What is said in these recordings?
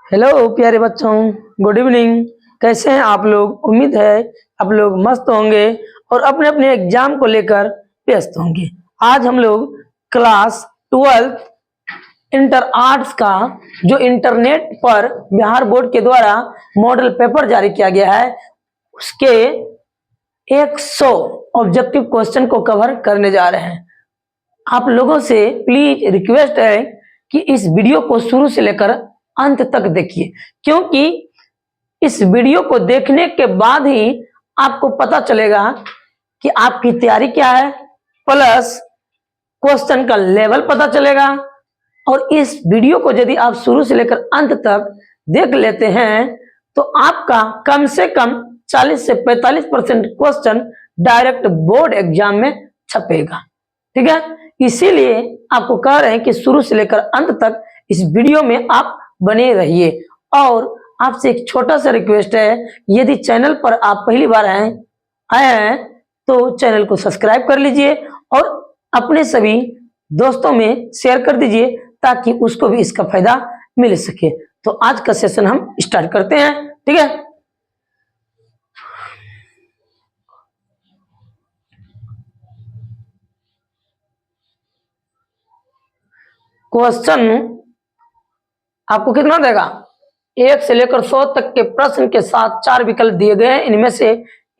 Hello प्यारे बच्चों, good evening. कैसे हैं आप लोग? उम्मीद है आप लोग मस्त होंगे और अपने अपने एग्जाम को लेकर व्यस्त होंगे। आज हम लोग क्लास 12 इंटर आर्ट्स का जो इंटरनेट पर बिहार बोर्ड के द्वारा मॉडल पेपर जारी किया गया है उसके 100 ऑब्जेक्टिव क्वेश्चन को कवर करने जा रहे हैं। आप लोगों से प्लीज रिक्वेस्ट है कि इस वीडियो को शुरू से लेकर अंत तक देखिए, क्योंकि इस वीडियो को देखने के बाद ही आपको पता चलेगा कि आपकी तैयारी क्या है, प्लस क्वेश्चन का लेवल पता चलेगा। और इस वीडियो को यदि आप शुरू से लेकर अंत तक देख लेते हैं तो आपका कम से कम 40 से 45% क्वेश्चन डायरेक्ट बोर्ड एग्जाम में छपेगा। ठीक है, इसीलिए आपको कह रहे हैं कि शुरू से लेकर अंत तक इस वीडियो में आप बने रहिए। और आपसे एक छोटा सा रिक्वेस्ट है, यदि चैनल पर आप पहली बार आए हैं तो चैनल को सब्सक्राइब कर लीजिए और अपने सभी दोस्तों में शेयर कर दीजिए ताकि उसको भी इसका फायदा मिल सके। तो आज का सेशन हम स्टार्ट करते हैं। ठीक है, क्वेश्चन आपको कितना देगा? 1 से लेकर 100 तक के प्रश्न के साथ 4 विकल्प दिए गए हैं, इनमें से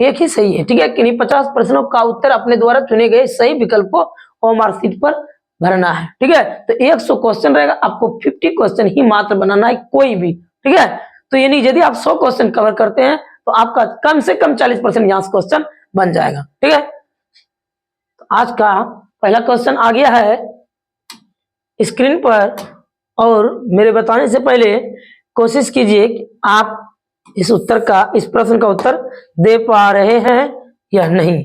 एक ही सही है। ठीक है, किन्हीं 50 प्रश्नों का उत्तर अपने द्वारा चुने गए सही विकल्प को ओएमआर शीट पर भरना है। ठीक है, तो 100 क्वेश्चन रहेगा, आपको 50 क्वेश्चन ही मात्र बनाना है, कोई भी। ठीक है, तो यानी यदि आप 100 क्वेश्चन कवर करते हैं तो आपका कम से कम 40% यहाँ से क्वेश्चन बन जाएगा। ठीक है, तो आज का पहला क्वेश्चन आ गया है स्क्रीन पर, और मेरे बताने से पहले कोशिश कीजिए कि आप इस प्रश्न का उत्तर दे पा रहे हैं या नहीं।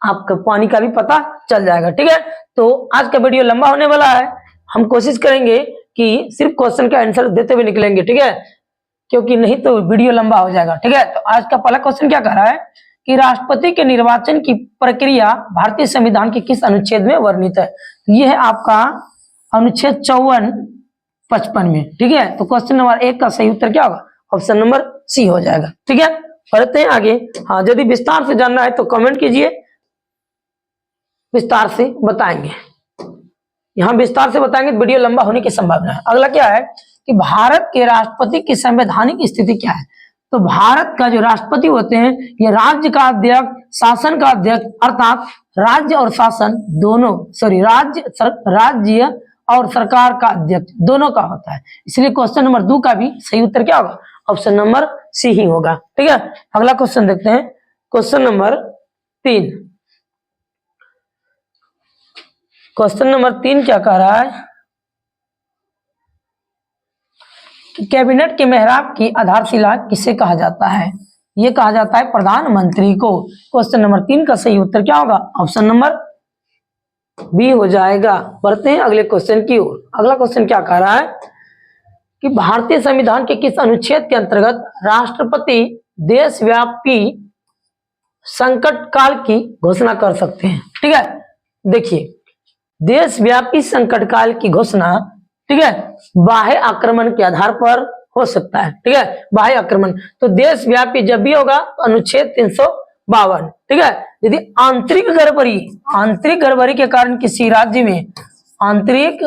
आपका पानी का भी पता चल जाएगा। ठीक है, तो आज का वीडियो लंबा होने वाला है, हम कोशिश करेंगे कि सिर्फ क्वेश्चन का आंसर देते हुए निकलेंगे। ठीक है, क्योंकि नहीं तो वीडियो लंबा हो जाएगा। ठीक है, तो आज का पहला क्वेश्चन क्या कह रहा है कि राष्ट्रपति के निर्वाचन की प्रक्रिया भारतीय संविधान के किस अनुच्छेद में वर्णित है? यह है आपका अनुच्छेद 54-55 में। ठीक है, तो क्वेश्चन नंबर 1 का सही उत्तर क्या होगा? ऑप्शन नंबर सी हो जाएगा। ठीक है, पढ़ते हैं आगे। हाँ, यदि विस्तार से जानना है तो कमेंट कीजिए, विस्तार से बताएंगे। यहाँ विस्तार से बताएंगे तो वीडियो लंबा होने की संभावना है। अगला क्या है कि भारत के राष्ट्रपति की संवैधानिक स्थिति क्या है? तो भारत का जो राष्ट्रपति होते हैं ये राज्य का अध्यक्ष, शासन का अध्यक्ष, अर्थात राज्य और शासन दोनों, राज्य और सरकार का अध्यक्ष दोनों का होता है। इसलिए क्वेश्चन नंबर 2 का भी सही उत्तर क्या होगा? ऑप्शन नंबर सी ही होगा। ठीक है, अगला क्वेश्चन देखते हैं, क्वेश्चन नंबर 3। क्वेश्चन नंबर 3 क्या कह रहा है कि कैबिनेट के मेहराब की आधारशिला किसे कहा जाता है? यह कहा जाता है प्रधानमंत्री को। क्वेश्चन नंबर 3 का सही उत्तर क्या होगा? ऑप्शन नंबर बी हो जाएगा। बढ़ते हैं अगले क्वेश्चन की ओर। अगला क्वेश्चन क्या कह रहा है कि भारतीय संविधान के किस अनुच्छेद के अंतर्गत राष्ट्रपति देशव्यापी संकट काल की घोषणा कर सकते हैं? ठीक है, देखिए, देशव्यापी संकट काल की घोषणा, ठीक है, बाह्य आक्रमण के आधार पर हो सकता है। ठीक है, बाह्य आक्रमण, तो देशव्यापी जब भी होगा तो अनुच्छेद 352। ठीक है, यदि आंतरिक गड़बड़ी के कारण किसी राज्य में आंतरिक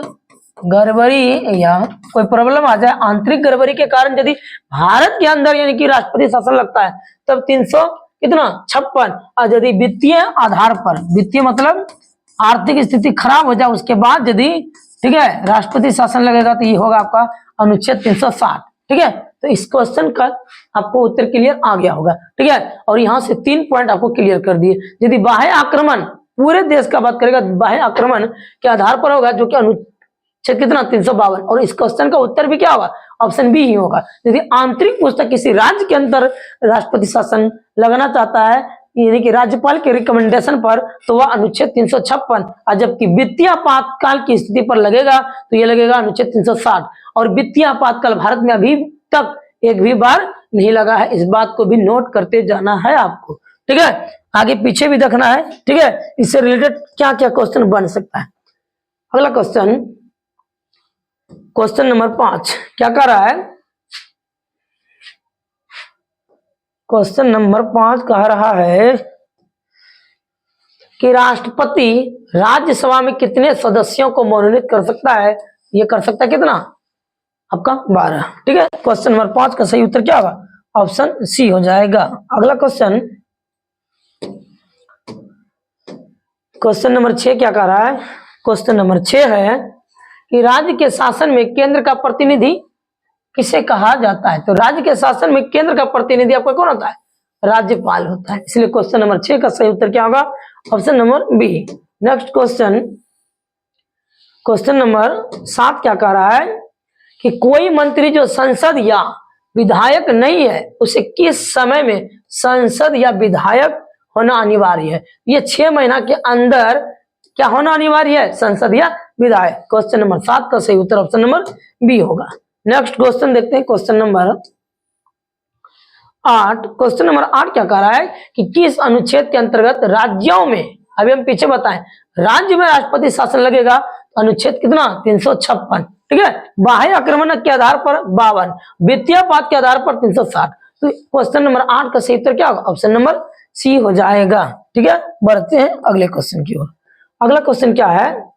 गड़बड़ी या कोई प्रॉब्लम आ जाए, आंतरिक गड़बड़ी के कारण यदि भारत के अंदर यानी कि राष्ट्रपति शासन लगता है तब 356। और यदि वित्तीय आधार पर, वित्तीय मतलब आर्थिक स्थिति खराब हो जाए उसके बाद यदि, ठीक है, राष्ट्रपति शासन लगेगा तो ये होगा आपका अनुच्छेद 360। ठीक है, तो इस क्वेश्चन का आपको उत्तर क्लियर आ गया होगा। ठीक है, और यहाँ से 3 पॉइंट आपको क्लियर कर दिए। यदि बाह्य आक्रमण पूरे देश का बात करेगा, बाह्य आक्रमण के आधार पर होगा, जो कि अनुच्छेद कितना 352, और इस क्वेश्चन का उत्तर भी क्या होगा? ऑप्शन बी ही होगा। यदि आंतरिक पुस्तक किसी राज्य के अंदर राष्ट्रपति शासन लगाना चाहता है यानी कि राज्यपाल के रिकमेंडेशन पर, तो वह अनुच्छेद 356, और जबकि वित्तीय आपातकाल की स्थिति पर लगेगा तो यह लगेगा अनुच्छेद 360। और वित्तीय आपातकाल भारत में अभी तक एक भी बार नहीं लगा है, इस बात को भी नोट करते जाना है आपको। ठीक है, आगे पीछे भी देखना है। ठीक है, इससे रिलेटेड क्या क्या क्वेश्चन बन सकता है। अगला क्वेश्चन, क्वेश्चन नंबर 5 क्या कह रहा है क्वेश्चन नंबर 5 कह रहा है कि राष्ट्रपति राज्यसभा में कितने सदस्यों को मनोनीत कर सकता है? ये कर सकता है कितना? आपका 12। ठीक है, क्वेश्चन नंबर 5 का सही उत्तर क्या होगा? ऑप्शन सी हो जाएगा। अगला क्वेश्चन, क्वेश्चन नंबर 6 क्या कह रहा है? क्वेश्चन नंबर 6 है कि राज्य के शासन में केंद्र का प्रतिनिधि किसे कहा जाता है? तो राज्य के शासन में केंद्र का प्रतिनिधि आपका कौन होता है? राज्यपाल होता है। इसलिए क्वेश्चन नंबर 6 का सही उत्तर क्या होगा? Option number B. Next question, question number 7 क्या कह रहा है कि कोई मंत्री जो संसद या विधायक नहीं है उसे किस समय में संसद या विधायक होना अनिवार्य है? ये 6 महीना के अंदर क्या होना अनिवार्य है? संसद या विधायक। क्वेश्चन नंबर 7 का सही उत्तर ऑप्शन नंबर बी होगा। नेक्स्ट क्वेश्चन देखते हैं, क्वेश्चन नंबर 8। क्वेश्चन नंबर 8 क्या कह रहा है कि किस अनुच्छेद के अंतर्गत राज्यों में, अभी हम पीछे बताएं, राज्य में राष्ट्रपति शासन लगेगा? अनुच्छेद कितना? 356। ठीक है, बाह्य आक्रमण के आधार पर 52, वित्तीय पात के आधार पर 360। तो क्वेश्चन नंबर 8 का सही उत्तर क्या होगा? ऑप्शन नंबर सी हो जाएगा। ठीक है, बढ़ते हैं अगले क्वेश्चन की ओर। अगला क्वेश्चन क्या है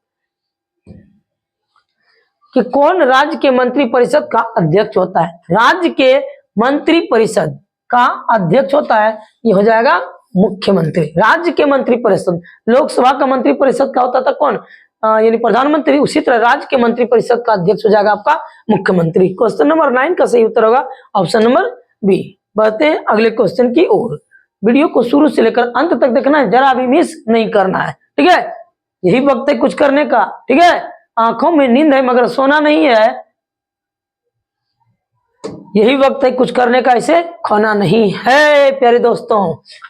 कि कौन राज्य के मंत्री परिषद का अध्यक्ष होता है? राज्य के मंत्री परिषद का अध्यक्ष होता है, ये हो जाएगा मुख्यमंत्री। राज्य के मंत्री परिषद, लोकसभा का मंत्री परिषद का होता था कौन? यानी प्रधानमंत्री। उसी तरह राज्य के मंत्री परिषद का अध्यक्ष हो जाएगा आपका मुख्यमंत्री। क्वेश्चन नंबर 9 का सही उत्तर होगा ऑप्शन नंबर बी। बढ़ते हैं अगले क्वेश्चन की ओर। वीडियो को शुरू से लेकर अंत तक देखना है, जरा भी मिस नहीं करना है। ठीक है, यही वक्त है कुछ करने का। ठीक है, आंखों में नींद है मगर सोना नहीं है, यही वक्त है कुछ करने का, इसे खोना नहीं है प्यारे दोस्तों।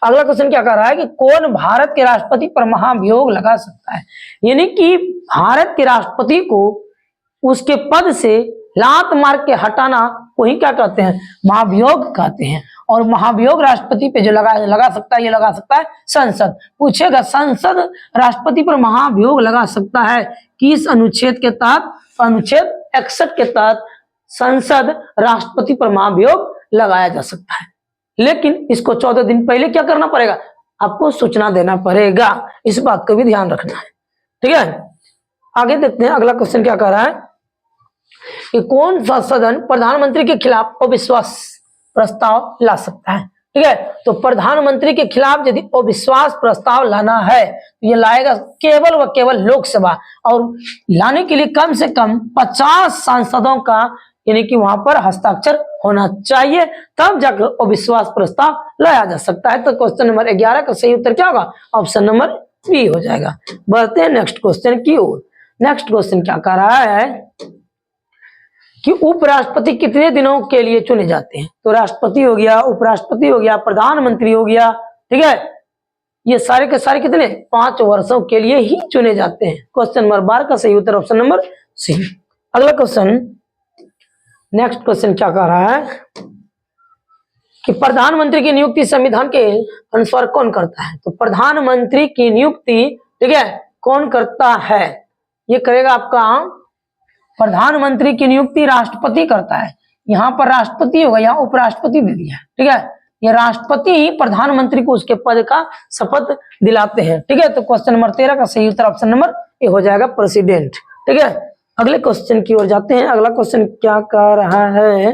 अगला क्वेश्चन क्या कह रहा है कि कौन भारत के राष्ट्रपति पर महाभियोग लगा सकता है? यानी कि भारत के राष्ट्रपति को उसके पद से लात मार के हटाना को ही क्या कहते हैं? महाभियोग कहते हैं। और महाभियोग राष्ट्रपति पे जो लगा सकता है, ये लगा सकता है संसद। पूछेगा संसद राष्ट्रपति पर महाभियोग लगा सकता है किस अनुच्छेद के तहत? अनुच्छेद 61 के तहत संसद राष्ट्रपति पर महाभियोग लगाया जा सकता है, लेकिन इसको 14 दिन पहले क्या करना पड़ेगा? आपको सूचना देना पड़ेगा। इस बात का भी ध्यान रखना है। ठीक है, आगे देखते हैं अगला क्वेश्चन क्या कह रहा है कि कौन सा सदन प्रधानमंत्री के खिलाफ अविश्वास प्रस्ताव ला सकता है? ठीक है, तो प्रधानमंत्री के खिलाफ यदि अविश्वास प्रस्ताव लाना है तो ये लाएगा केवल व केवल लोकसभा, और लाने के लिए कम से कम 50 सांसदों का यानी कि वहां पर हस्ताक्षर होना चाहिए, तब जाकर अविश्वास प्रस्ताव लाया जा सकता है। तो क्वेश्चन नंबर 11 का सही उत्तर क्या होगा? ऑप्शन नंबर बी हो जाएगा। बढ़ते हैं नेक्स्ट क्वेश्चन की ओर। नेक्स्ट क्वेश्चन क्या कह रहा है कि उपराष्ट्रपति कितने दिनों के लिए चुने जाते हैं? तो राष्ट्रपति हो गया, उपराष्ट्रपति हो गया, प्रधानमंत्री हो गया। ठीक है, ये सारे के सारे कितने? 5 वर्षों के लिए ही चुने जाते हैं। क्वेश्चन नंबर 12 का सही उत्तर ऑप्शन नंबर सी। अगला क्वेश्चन, नेक्स्ट क्वेश्चन क्या कह रहा है कि प्रधानमंत्री की नियुक्ति संविधान के अनुसार कौन करता है? तो प्रधानमंत्री की नियुक्ति, ठीक है, कौन करता है? ये करेगा आपका प्रधानमंत्री की नियुक्ति राष्ट्रपति करता है। यहाँ पर राष्ट्रपति होगा, यहाँ उपराष्ट्रपति दे दिया। ठीक है, ये राष्ट्रपति ही प्रधानमंत्री को उसके पद का शपथ दिलाते हैं। ठीक है, तो क्वेश्चन नंबर 13 का सही उत्तर ऑप्शन नंबर ए हो जाएगा, प्रेसिडेंट। ठीक है, अगले क्वेश्चन की ओर जाते हैं। अगला क्वेश्चन क्या कह रहा है?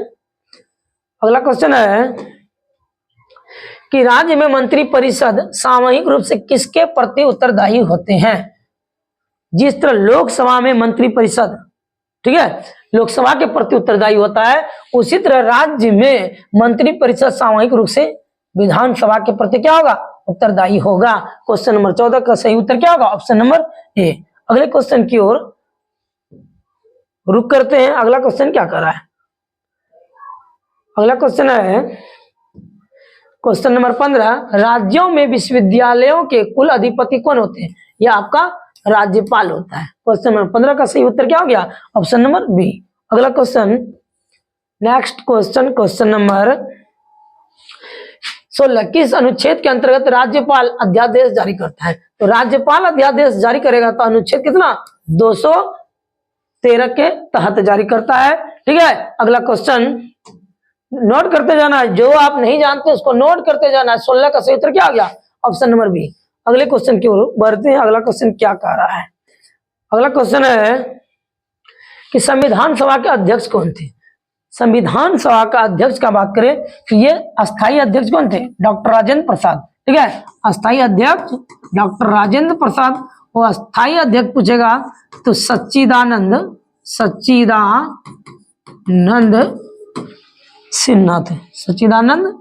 अगला क्वेश्चन है कि राज्य में मंत्री परिषद सामूहिक रूप से किसके प्रति उत्तरदायी होते हैं? जिस तरह लोकसभा में मंत्री परिषद, ठीक है, लोकसभा के प्रति उत्तरदायी होता है, उसी तरह राज्य में मंत्री परिषद सामूहिक रूप से विधानसभा के प्रति क्या होगा? उत्तरदायी होगा। क्वेश्चन नंबर 14 का सही उत्तर क्या होगा? Option number A. अगले क्वेश्चन की ओर रुक करते हैं। अगला क्वेश्चन क्या कर रहा है? अगला क्वेश्चन है क्वेश्चन नंबर 15, राज्यों में विश्वविद्यालयों के कुल अधिपति कौन होते हैं? यह आपका राज्यपाल होता है। क्वेश्चन नंबर 15 का सही उत्तर क्या हो गया? Option number B. अगला question, next question, question number 16, किस अनुच्छेद के अंतर्गत राज्यपाल अध्यादेश जारी करता है? तो राज्यपाल अध्यादेश जारी करेगा तो अनुच्छेद कितना? 213 के तहत जारी करता है। ठीक है, अगला क्वेश्चन, नोट करते जाना है, जो आप नहीं जानते उसको नोट करते जाना है। 16 का सही उत्तर क्या आ गया? Option number B. अगले क्वेश्चन की ओर बढ़ते हैं। अगला क्वेश्चन क्या कह रहा है? अगला क्वेश्चन है कि संविधान सभा के अध्यक्ष कौन थे? संविधान सभा का अध्यक्ष का बात करें तो ये अस्थायी अध्यक्ष कौन थे? डॉक्टर राजेंद्र प्रसाद। ठीक है, अस्थायी अध्यक्ष डॉक्टर राजेंद्र प्रसाद। वो अस्थायी अध्यक्ष पूछेगा तो सच्चिदानंद सिन्हा थे। सच्चिदानंद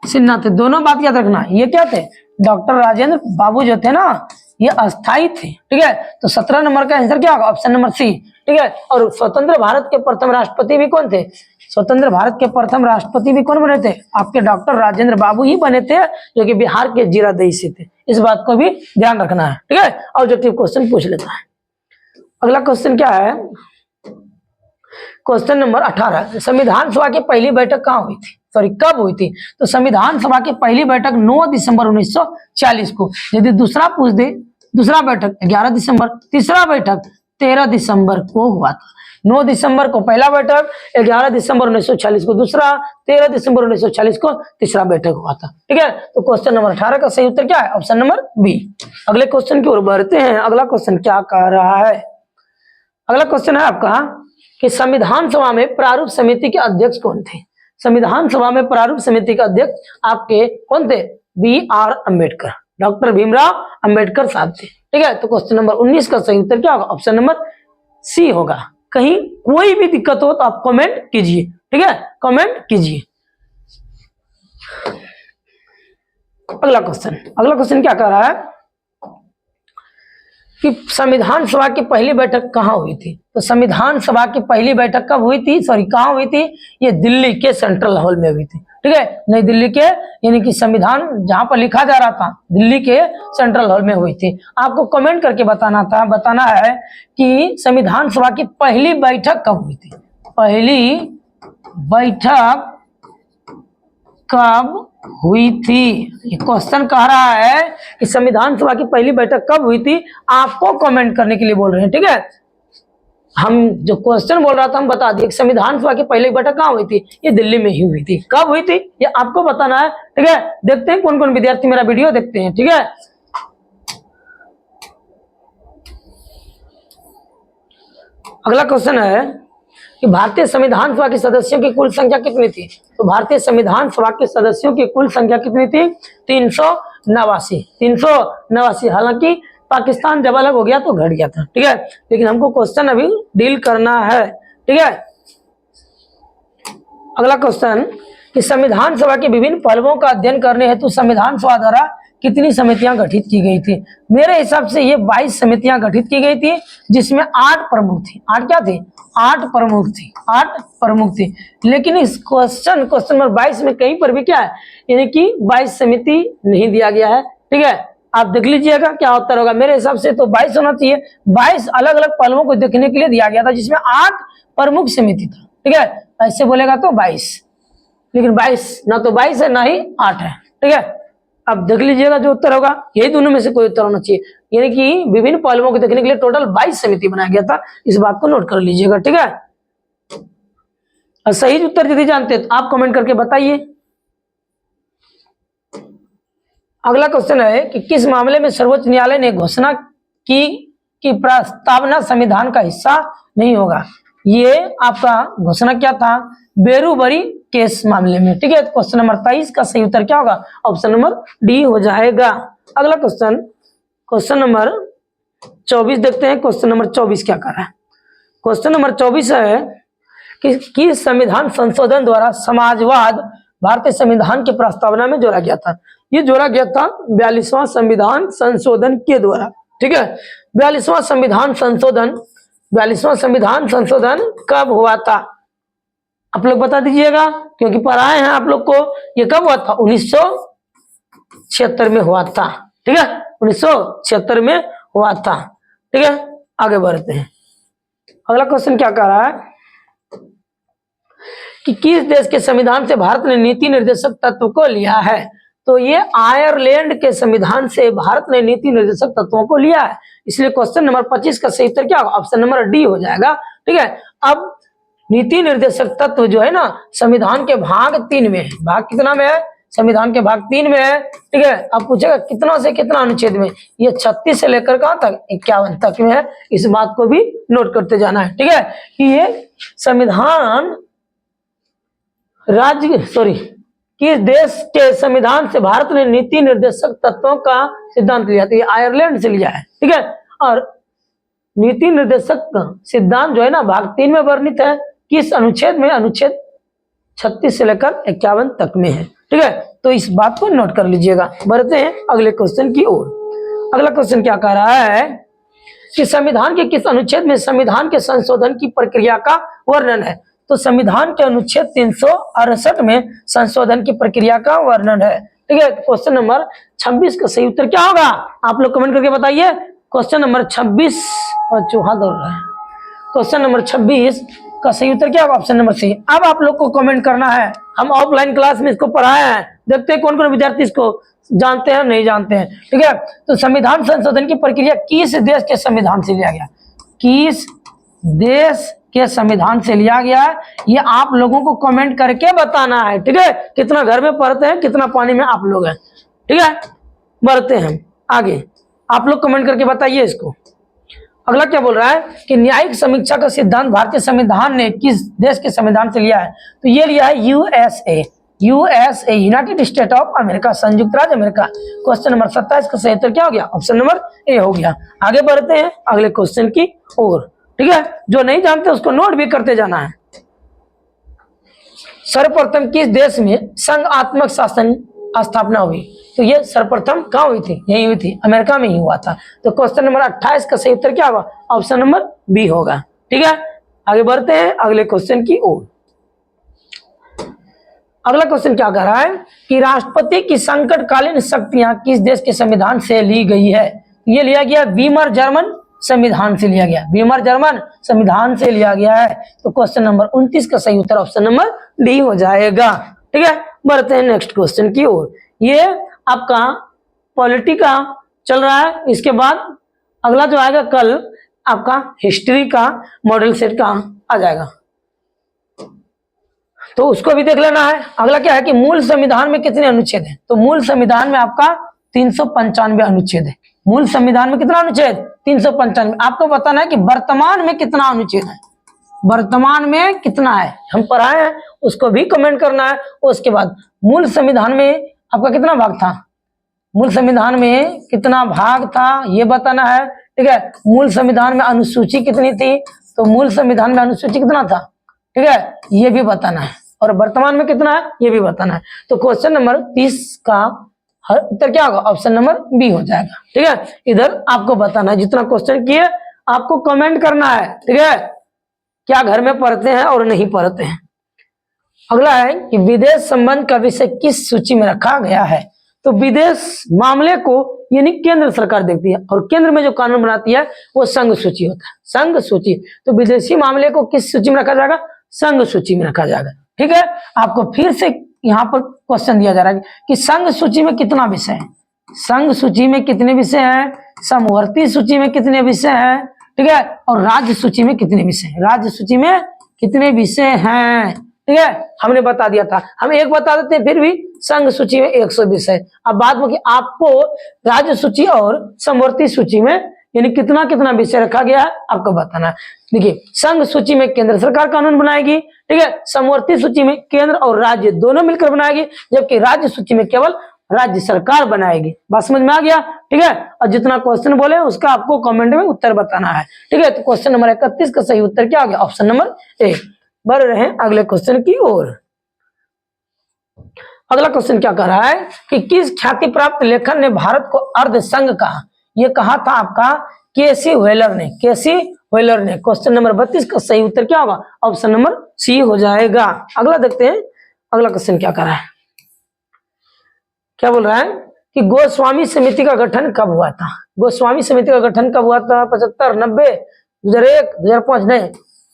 सिन्हा थे। दोनों बात याद रखना, ये क्या थे? डॉक्टर राजेंद्र बाबू जो थे ना, ये अस्थायी थे। ठीक है, तो 17 नंबर का आंसर क्या होगा? Option number C. ठीक है, और स्वतंत्र भारत के प्रथम राष्ट्रपति भी कौन थे? स्वतंत्र भारत के प्रथम राष्ट्रपति भी कौन बने थे? आपके डॉक्टर राजेंद्र बाबू ही बने थे, जो कि बिहार के जीरादेई से थे। इस बात को भी ध्यान रखना है। ठीक है, ऑब्जेक्टिव क्वेश्चन पूछ लेता है। अगला क्वेश्चन क्या है? क्वेश्चन नंबर 18, संविधान सभा की पहली बैठक कहाँ हुई थी? सॉरी, कब हुई थी? तो संविधान सभा की पहली बैठक 9 दिसंबर 1940 को। यदि दूसरा पूछ दे, दूसरा बैठक 11 दिसंबर, तीसरा बैठक 13 दिसंबर को हुआ था। 9 दिसंबर को पहला बैठक, 11 दिसंबर 1940 को दूसरा, 13 दिसंबर 1940 को तीसरा बैठक हुआ था। ठीक है, तो क्वेश्चन नंबर 18 का सही उत्तर क्या है? Option number B. अगले क्वेश्चन की ओर बढ़ते हैं। अगला क्वेश्चन क्या कह रहा है? अगला क्वेश्चन है आपका कि संविधान सभा में प्रारूप समिति के अध्यक्ष कौन थे? संविधान सभा में प्रारूप समिति के अध्यक्ष आपके कौन थे? BR अम्बेडकर, डॉक्टर भीमराव अम्बेडकर साहब थे। ठीक है, तो क्वेश्चन नंबर 19 का सही उत्तर क्या होगा? ऑप्शन नंबर सी होगा। कहीं कोई भी दिक्कत हो तो आप कमेंट कीजिए। ठीक है, कमेंट कीजिए। अगला क्वेश्चन क्या कह रहा है कि संविधान सभा की पहली बैठक कहाँ हुई थी? तो संविधान सभा की पहली बैठक कब हुई थी? सॉरी, कहाँ हुई थी? ये दिल्ली के सेंट्रल हॉल में हुई थी। ठीक है, नई दिल्ली के, यानी कि संविधान जहां पर लिखा जा रहा था, दिल्ली के सेंट्रल हॉल में हुई थी। आपको कमेंट करके बताना है कि संविधान सभा की पहली बैठक कब हुई थी? पहली बैठक कब हुई थी? ये क्वेश्चन कह रहा है कि संविधान सभा की पहली बैठक कब हुई थी। आपको कमेंट करने के लिए बोल रहे हैं। ठीक है, हम जो क्वेश्चन बोल रहा था हम बता दिए। संविधान सभा की पहली बैठक कहाँ हुई थी? ये दिल्ली में ही हुई थी। कब हुई थी ये आपको बताना है। ठीक है, देखते हैं कौन कौन विद्यार्थी मेरा वीडियो देखते हैं। ठीक है, अगला क्वेश्चन है कि भारतीय संविधान सभा के सदस्यों की कुल संख्या कितनी थी? तो भारतीय संविधान सभा के सदस्यों की कुल संख्या कितनी थी? 389। हालांकि पाकिस्तान जब अलग हो गया तो घट गया था। ठीक है, लेकिन हमको क्वेश्चन अभी डील करना है। ठीक है, अगला क्वेश्चन कि संविधान सभा के विभिन्न पहलुओं का अध्ययन करने हेतु संविधान सभा द्वारा कितनी समितियां गठित की गई थी? मेरे हिसाब से ये 22 समितियां गठित की गई थी, जिसमें 8 प्रमुख थी। 8 क्या थी? 8 प्रमुख थी। लेकिन इस क्वेश्चन नंबर 22 में कहीं पर भी क्या है, यानी कि 22 समिति नहीं दिया गया है। ठीक है, आप देख लीजिएगा क्या उत्तर होगा। मेरे हिसाब से तो 22 होना चाहिए। 22 अलग अलग पहलुओं को देखने के लिए दिया गया था, जिसमें 8 प्रमुख समिति था। ठीक है, ऐसे बोलेगा तो 22, लेकिन 22 ना तो 22 है ना ही 8 है। ठीक है, अब देख लीजिएगा जो उत्तर होगा, यही दोनों में से कोई उत्तर होना चाहिए। यानी कि विभिन्न पहलुओं को देखने के लिए टोटल 22 समिति बनाया गया था। इस बात को नोट कर लीजिएगा। ठीक है, और सही उत्तर यदि जानते तो आप कमेंट करके बताइए। अगला क्वेश्चन है कि किस मामले में सर्वोच्च न्यायालय ने घोषणा की कि प्रस्तावना संविधान का हिस्सा नहीं होगा? ये आपका घोषणा क्या था? बेरूबरी केस मामले में। ठीक है, क्वेश्चन नंबर 23 का सही उत्तर क्या होगा? ऑप्शन नंबर डी हो जाएगा। अगला क्वेश्चन नंबर 24 देखते हैं। क्वेश्चन नंबर 24 क्या कर रहा है? क्वेश्चन नंबर 24 है कि संविधान संशोधन द्वारा समाजवाद भारतीय संविधान की प्रस्तावना में जोड़ा गया था। ये जोड़ा गया था 42वां संविधान संशोधन के द्वारा। ठीक है, 42वां संविधान संशोधन कब हुआ था? आप लोग बता दीजिएगा, क्योंकि पढ़ाए हैं आप लोग को। ये कब हुआ था? 1976 में हुआ था। ठीक है, 1976 में हुआ था। ठीक है, आगे बढ़ते हैं। अगला क्वेश्चन क्या कह रहा है कि किस देश के संविधान से भारत ने नीति निर्देशक तत्व को लिया है? तो ये आयरलैंड के संविधान से भारत ने नीति निर्देशक तत्वों को लिया है। इसलिए क्वेश्चन नंबर 25 का सही उत्तर क्या होगा? ऑप्शन नंबर डी हो जाएगा। ठीक है, अब नीति निर्देशक तत्व जो है ना संविधान के भाग 3 में है। भाग कितना में है? संविधान के भाग 3 में है। ठीक है, अब पूछेगा कितना से कितना अनुच्छेद में? ये 36 से लेकर कहां तक? 51 तक में है। इस बात को भी नोट करते जाना है। ठीक है, कि ये संविधान किस देश के संविधान से भारत ने नीति निर्देशक तत्वों का सिद्धांत लिया? तो ये आयरलैंड से लिया है। ठीक है, और नीति निर्देशक सिद्धांत जो है ना भाग 3 में वर्णित है। किस अनुच्छेद में? अनुच्छेद 36 से लेकर 51 तक में है। ठीक है, तो इस बात को नोट कर लीजिएगा। बढ़ते हैं अगले क्वेश्चन की ओर। अगला क्वेश्चन क्या कह रहा है कि संविधान के किस अनुच्छेद में संविधान के संशोधन की प्रक्रिया का वर्णन है? तो संविधान के अनुच्छेद 368 में संशोधन की प्रक्रिया का वर्णन है। ठीक है, क्वेश्चन नंबर 26 का सही उत्तर क्या होगा? आप लोग कमेंट करके बताइए। क्वेश्चन नंबर 26 चूहा दौड़ रहा है। क्वेश्चन नंबर 26 का सही उत्तर क्या होगा? Option number C. अब आप लोग को कमेंट करना है। हम ऑफलाइन क्लास में इसको पढ़ाए हैं, देखते हैं कौन कौन विद्यार्थी इसको जानते हैं नहीं जानते हैं। ठीक है, तो संविधान संशोधन की प्रक्रिया किस देश के संविधान से लिया गया? किस देश के संविधान से लिया गया है, ये आप लोगों को कमेंट करके बताना है। ठीक है, कितना घर में पढ़ते हैं, कितना पानी में आप लोग हैं। ठीक है, बढ़ते हैं आगे। आप लोग कमेंट करके बताइए इसको। अगला क्या बोल रहा है कि न्यायिक समीक्षा का सिद्धांत भारतीय संविधान ने किस देश के संविधान से लिया है? तो ये लिया है USA, United state of America, संयुक्त राज्य अमेरिका। क्वेश्चन नंबर 27 का सही उत्तर क्या हो गया? ऑप्शन नंबर ए हो गया। आगे बढ़ते हैं अगले क्वेश्चन की ओर। ठीक है, जो नहीं जानते उसको नोट भी करते जाना है। सर्वप्रथम किस देश में संघात्मक शासन स्थापना हुई? तो ये सर्वप्रथम कहाँ हुई थी? यही हुई थी, अमेरिका में ही हुआ था। तो क्वेश्चन नंबर 28 का सही उत्तर क्या होगा? ऑप्शन नंबर बी होगा। ठीक है, आगे बढ़ते हैं अगले क्वेश्चन की ओर। अगला क्वेश्चन क्या कह रहा है कि राष्ट्रपति की संकटकालीन शक्तियां किस देश के संविधान से ली गई है? ये लिया गया वीमर जर्मन संविधान से लिया गया। वीमर जर्मन संविधान से लिया गया है। तो क्वेश्चन नंबर 29 का सही उत्तर ऑप्शन नंबर डी हो जाएगा। ठीक है, बढ़ते हैं नेक्स्ट क्वेश्चन की ओर। ये आपका पॉलिटी का चल रहा है। इसके बाद अगला जो आएगा कल आपका हिस्ट्री का मॉडल सेट का आ जाएगा, तो उसको भी देख लेना है। अगला क्या है कि मूल संविधान में कितने अनुच्छेद हैं? तो मूल संविधान में आपका 395 अनुच्छेद है। मूल संविधान में कितना अनुच्छेद? 395। आपको बताना है कि वर्तमान में कितना अनुच्छेद है, वर्तमान में कितना है, हम पढ़ाए हैं, उसको भी कमेंट करना है। उसके बाद मूल संविधान में आपका कितना भाग था, मूल संविधान में कितना भाग था ये बताना है। ठीक है, मूल संविधान में अनुसूची कितनी थी? तो मूल संविधान में अनुसूची कितना था? ठीक है, ये भी बताना है। और वर्तमान में कितना है ये भी बताना है। तो क्वेश्चन नंबर 30 का उत्तर क्या होगा? ऑप्शन नंबर बी हो जाएगा। ठीक है, इधर आपको बताना है, जितना क्वेश्चन किए आपको कमेंट करना है। ठीक है, क्या घर में पढ़ते हैं और नहीं पढ़ते हैं। अगला है कि विदेश संबंध का विषय किस सूची में रखा गया है? तो विदेश मामले को यानी केंद्र सरकार देखती है, और केंद्र में जो कानून बनाती है वो संघ सूची होता है, संघ सूची। तो विदेशी मामले को किस सूची में रखा जाएगा? संघ सूची में रखा जाएगा। ठीक है, आपको फिर से यहाँ पर क्वेश्चन दिया जा रहा है कि संघ सूची में कितना विषय है, संघ सूची में कितने विषय हैं, समवर्ती सूची में कितने विषय हैं, ठीक है, और राज्य सूची में कितने विषय हैं, राज्य सूची में कितने विषय हैं। ठीक है, हमने बता दिया था, हम एक बता देते हैं, फिर भी संघ सूची में 100 विषय। अब बात में कि आपको राज्य सूची और समवर्ती सूची में यानी कितना कितना विषय रखा गया है आपको बताना है। देखिए, संघ सूची में केंद्र सरकार कानून बनाएगी, ठीक है, समवर्ती सूची में केंद्र और राज्य दोनों मिलकर बनाएगी, जबकि राज्य सूची में केवल राज्य सरकार बनाएगी। बात समझ में आ गया? ठीक है, और जितना क्वेश्चन बोले उसका आपको कमेंट में उत्तर बताना है। ठीक है, तो क्वेश्चन नंबर 31 का सही उत्तर क्या आ गया? Option number A. बढ़ रहे हैं अगले क्वेश्चन की ओर। अगला क्वेश्चन क्या कह रहा है कि किस ख्याति प्राप्त लेखक ने भारत को अर्ध संघ कहा? ये कहा था आपका केसी व्हेलर ने, केसी व्हेलर ने। क्वेश्चन नंबर 32 का सही उत्तर क्या होगा? ऑप्शन नंबर सी हो जाएगा। अगला देखते हैं अगला क्वेश्चन क्या कर रहा है, क्या बोल रहा है कि गोस्वामी समिति का गठन कब हुआ था? गोस्वामी समिति का गठन कब हुआ था? 75, 90, 2001, 2005? नहीं,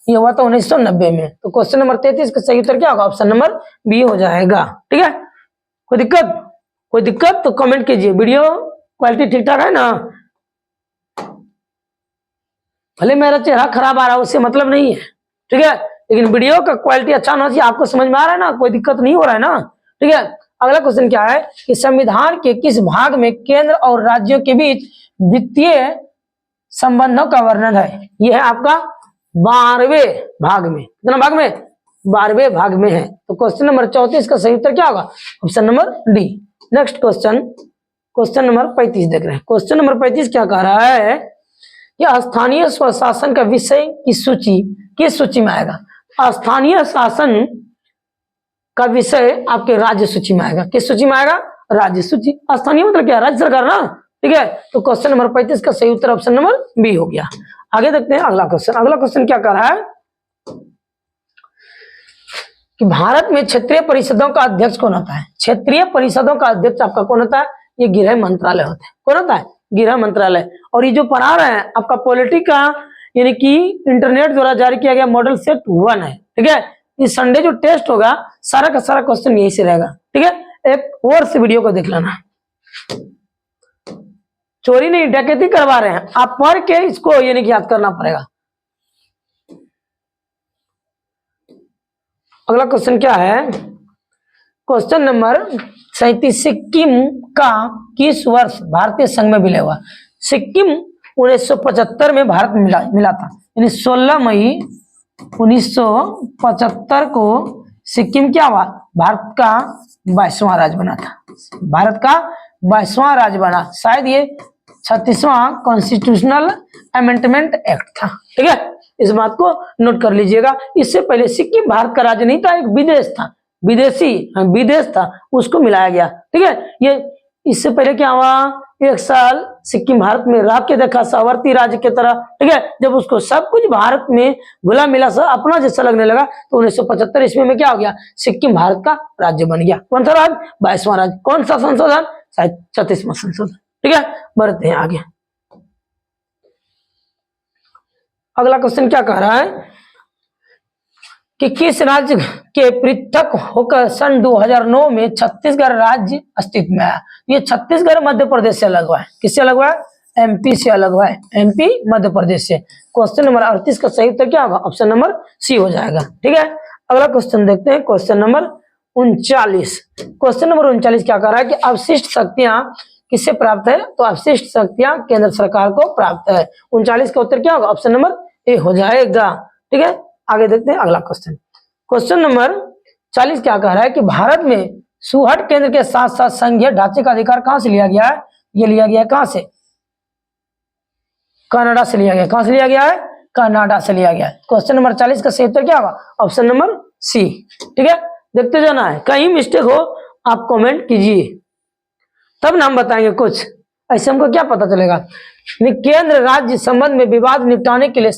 ये हुआ था 1990 में। तो क्वेश्चन नंबर 33 का सही उत्तर क्या होगा? ऑप्शन नंबर बी हो जाएगा। ठीक है, कोई दिक्कत तो कमेंट कीजिए। वीडियो क्वालिटी ठीक ठाक है ना? भले मेरा चेहरा खराब आ रहा है उससे मतलब नहीं है। ठीक है, लेकिन वीडियो का क्वालिटी अच्छा होना चाहिए। आपको समझ में आ रहा है ना, कोई दिक्कत नहीं हो रहा है ना, ठीक है। अगला क्वेश्चन क्या है कि संविधान के किस भाग में केंद्र और राज्यों के बीच वित्तीय संबंधों का वर्णन है? यह है आपका 12वें भाग में। कितना भाग में? 12वें भाग में है। तो क्वेश्चन नंबर 34 का सही उत्तर क्या होगा? Option number D. Next question, question number 35 देख रहे हैं। क्वेश्चन नंबर 35 क्या कह रहा है कि स्थानीय स्वशासन का विषय किस सूची में आएगा? स्थानीय शासन का विषय आपके राज्य सूची में आएगा। किस सूची में आएगा? राज्य सूची। स्थानीय मतलब क्या? राज्य सरकार ना, ठीक है। तो क्वेश्चन नंबर 35 का सही उत्तर ऑप्शन नंबर बी हो गया। आगे देखते हैं अगला क्वेश्चन। अगला क्वेश्चन क्या कर रहा है कि भारत में क्षेत्रीय परिषदों का अध्यक्ष कौन होता है? क्षेत्रीय परिषदों का अध्यक्ष आपका कौन होता है? ये गृह मंत्रालय होता है। कौन होता है? गृह मंत्रालय। और ये जो पढ़ा रहे हैं आपका पॉलिटी का, यानी कि इंटरनेट द्वारा जारी किया गया मॉडल सेट 1 है, ठीक है। इस संडे जो टेस्ट होगा सारा का सारा क्वेश्चन यही से रहेगा, ठीक है। एक और से वीडियो को देख लेना। चोरी नहीं, डकैती करवा रहे हैं आप, पढ़ के इसको यानी कि याद करना पड़ेगा। अगला क्वेश्चन क्या है? क्वेश्चन नंबर 37, सिक्किम का किस वर्ष भारतीय संघ में विलय हुआ? सिक्किम 1975 में भारत में मिला था, यानी 16 मई 1975 को सिक्किम क्या हुआ? भारत का 22वां राज्य बना था। भारत का 22वां राज्य बना। शायद ये 36वां कॉन्स्टिट्यूशनल अमेंडमेंट एक्ट था, ठीक है। इस बात को नोट कर लीजिएगा। इससे पहले सिक्किम भारत का राज्य नहीं था, एक विदेश था, विदेश था, उसको मिलाया गया, ठीक है। ये इससे पहले क्या हुआ? 1 साल सिक्किम भारत में रह के देखा सावर्ती राज्य की तरह, ठीक है। जब उसको सब कुछ भारत में घुला मिला सा अपना जैसा लगने लगा तो 1975 ईस्वी में क्या हो गया? सिक्किम भारत का राज्य बन गया। कौन सा राज्य? 22वां राज्य। कौन सा संशोधन? शायद 36वां संशोधन, ठीक है। बढ़ते हैं आगे। अगला क्वेश्चन क्या कह रहा है कि किस राज्य के पृथक होकर सन 2009 में छत्तीसगढ़ राज्य अस्तित्व में आया? ये छत्तीसगढ़ मध्य प्रदेश से अलग हुआ है। किससे अलग हुआ है? एमपी से अलग हुआ है। एमपी मध्य प्रदेश से। क्वेश्चन नंबर 38 का सही उत्तर क्या होगा? ऑप्शन नंबर सी हो जाएगा, ठीक है। अगला क्वेश्चन देखते हैं, क्वेश्चन नंबर 39। क्वेश्चन नंबर 39 क्या कह रहा है कि अवशिष्ट शक्तियां किससे प्राप्त है? तो अवशिष्ट शक्तियां केंद्र सरकार को प्राप्त है। 39 का उत्तर क्या होगा? ऑप्शन नंबर ए हो जाएगा, ठीक है। आगे देखते हैं अगला क्वेश्चन। क्वेश्चन नंबर 40 क्या कह रहा है कि भारत में सुहट केंद्र के साथ साथ संघीय ढांचे का अधिकार कहां से लिया गया है? ये लिया गया है कहां से? कनाडा से लिया गया। कहां से लिया गया है? कनाडा से लिया गया है। क्वेश्चन नंबर 40 का सही उत्तर क्या होगा? ऑप्शन नंबर सी, ठीक है। देखते जाना है, कहीं मिस्टेक हो आप कमेंट कीजिए, तब नाम बताएंगे। कुछ ऐसे हमको क्या पता चलेगा? केंद्र राज्य संबंध में विवाद निपटाने के लिए